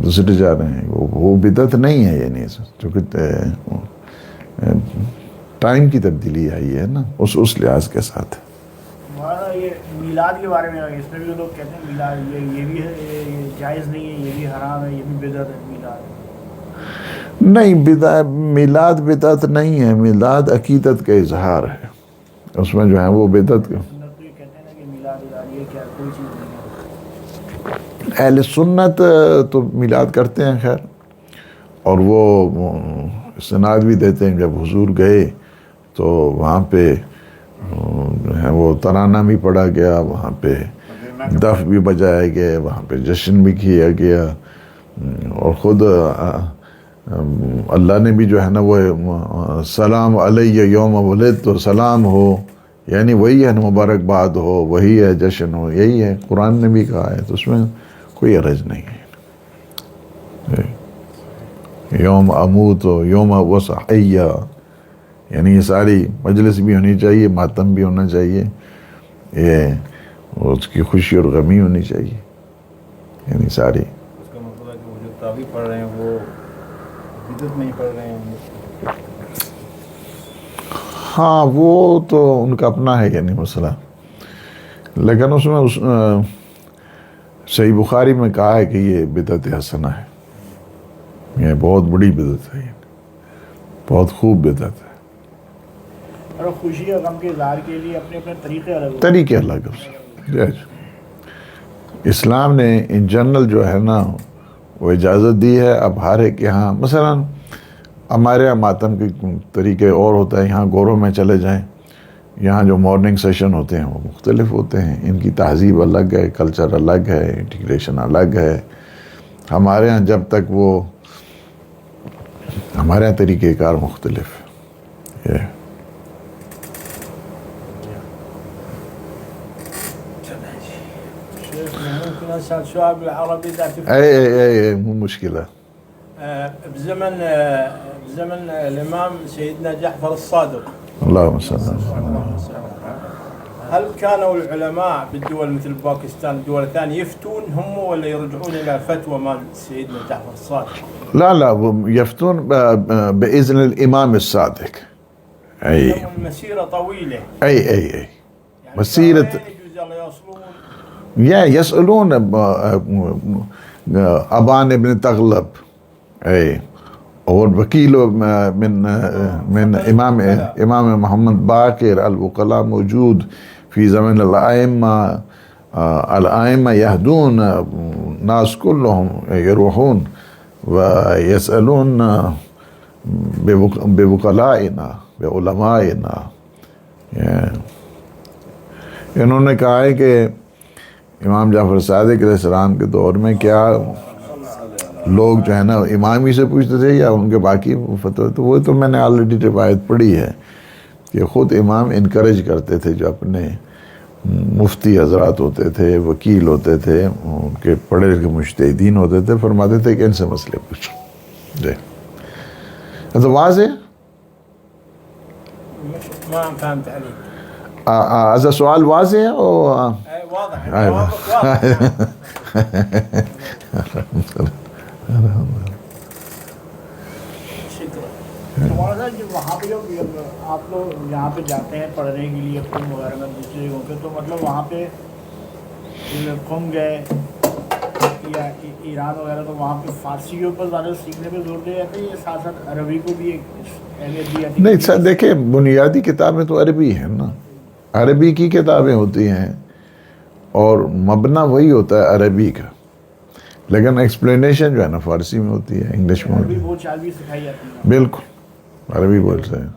دوسرے جا رہے ہیں، وہ بدعت نہیں ہے، یعنی چونکہ ٹائم کی تبدیلی آئی ہے نا اس لحاظ کے ساتھ۔ ہمارا یہ میلاد کے بارے میں اس میں بھی لوگ کہتے ہیں میلاد یہ بھی ہے، یہ جائز نہیں ہے، یہ بھی حرام ہے، یہ بھی بدعت ہے میلاد۔ نہیں، میلاد بدعت نہیں ہے، میلاد عقیدت کا اظہار ہے، اس میں جو ہے وہ بدعت کا۔ سنت یہ کہتے ہیں نا کہ میلاد یہ کیا کوئی چیز نہیں ہے۔ اہل سنت تو میلاد کرتے ہیں، خیر اور وہ سناد بھی دیتے ہیں جب حضور گئے تو وہاں پہ وہ ترانہ بھی پڑھا گیا، وہاں پہ دف بھی بجایا گیا، وہاں پہ جشن بھی کیا گیا، اور خود اللہ نے بھی جو ہے نا وہ سلام علیہ یوم ولدت تو سلام ہو، یعنی وہی ہے مبارک باد ہو، وہی ہے جشن ہو، یہی ہے قرآن نے بھی کہا ہے، تو اس میں کوئی حرج نہیں ہے۔ یوم اموت ہو، یوم وصحیہ، یعنی یہ ساری مجلس بھی ہونی چاہیے، ماتم بھی ہونا چاہیے، یہ اس کی خوشی اور غمی ہونی چاہیے، یعنی ساری۔ اس کا مطلب ہے کہ وہ جو تراویح پڑھ رہے ہیں وہ بدعت نہیں پڑھ رہے ہیں؟ ہاں وہ تو ان کا اپنا ہے یعنی مسئلہ، لیکن اس میں صحیح بخاری میں کہا ہے کہ یہ بدعت حسنہ ہے، یہ بہت بڑی بدعت ہے، بہت خوب بدعت ہے۔ اور خوشی اور غم کے اظہار کے لیے اپنے اپنے طریقے الگ ہوتے ہیں۔ طریقے الگ ہے۔ اسلام نے ان جنرل جو ہے نا وہ اجازت دی ہے۔ اب ہر ایک یہاں مثلا ہمارے یہاں ماتم کے طریقے اور ہوتا ہے، یہاں گوروں میں چلے جائیں، یہاں جو مارننگ سیشن ہوتے ہیں وہ مختلف ہوتے ہیں، ان کی تہذیب الگ ہے، کلچر الگ ہے، انٹیگریشن الگ ہے۔ ہمارے یہاں جب تک وہ ہمارے یہاں طریقہ کار مختلف ہے۔ السؤال بالعربي اي مو مشكلة. بزمن الإمام سيدنا جعفر الصادق اللهم صل على محمد. هل كانوا العلماء بالدول مثل باكستان الدول الثانية يفتون هم ولا يرجعون إلى فتوى مال سيدنا جعفر الصادق؟ لا يفتون بإذن الإمام الصادق. أي المسيرة طويلة. أي يعني مسيرة يسألون أبان ابن تغلب أي اور وکیل من امام محمد باقر الوکلاء موجود في زمن الأئمة يهدون ناس كلهم يروحون ويسألون بوکلائنا بعلمائنا۔ انہوں نے کہا ہے کہ امام جعفر صادق علیہ السلام کے دور میں کیا لوگ جو ہے نا امام ہی سے پوچھتے تھے یا ان کے باقی فتوے، تو وہ تو میں نے آلریڈی روایت پڑھی ہے کہ خود امام انکریج کرتے تھے، جو اپنے مفتی حضرات ہوتے تھے، وکیل ہوتے تھے، ان کے پڑھے لکھے مجتہدین ہوتے تھے، فرماتے تھے کہ ان سے مسئلے پوچھو۔ جی تو واضح ما فهمت عليك. هذا سؤال واضح او واضح. شکریہ۔ وہاں پہ جب آپ لوگ یہاں پہ جاتے ہیں پڑھنے کے لیے قم وغیرہ میں دوسری جگہوں پہ، تو مطلب وہاں پہ قم گئے یا ایران وغیرہ، تو وہاں پہ فارسی کے اوپر زیادہ سیکھنے پہ زور دیا جاتا ہے یا ساتھ ساتھ عربی کو بھی ایک اہمیت دی جاتی ہے؟ نہیں سر دیکھیں، بنیادی کتابیں تو عربی ہیں نا، عربی کی کتابیں ہوتی ہیں اور مبنا وہی ہوتا ہے عربی کا، لیکن ایکسپلینیشن جو ہے نا فارسی میں ہوتی ہے، انگلش میں ہوتی ہے۔ عربی بول چال بھی سکھائی جاتی ہے؟ بالکل عربی بولتے ہیں۔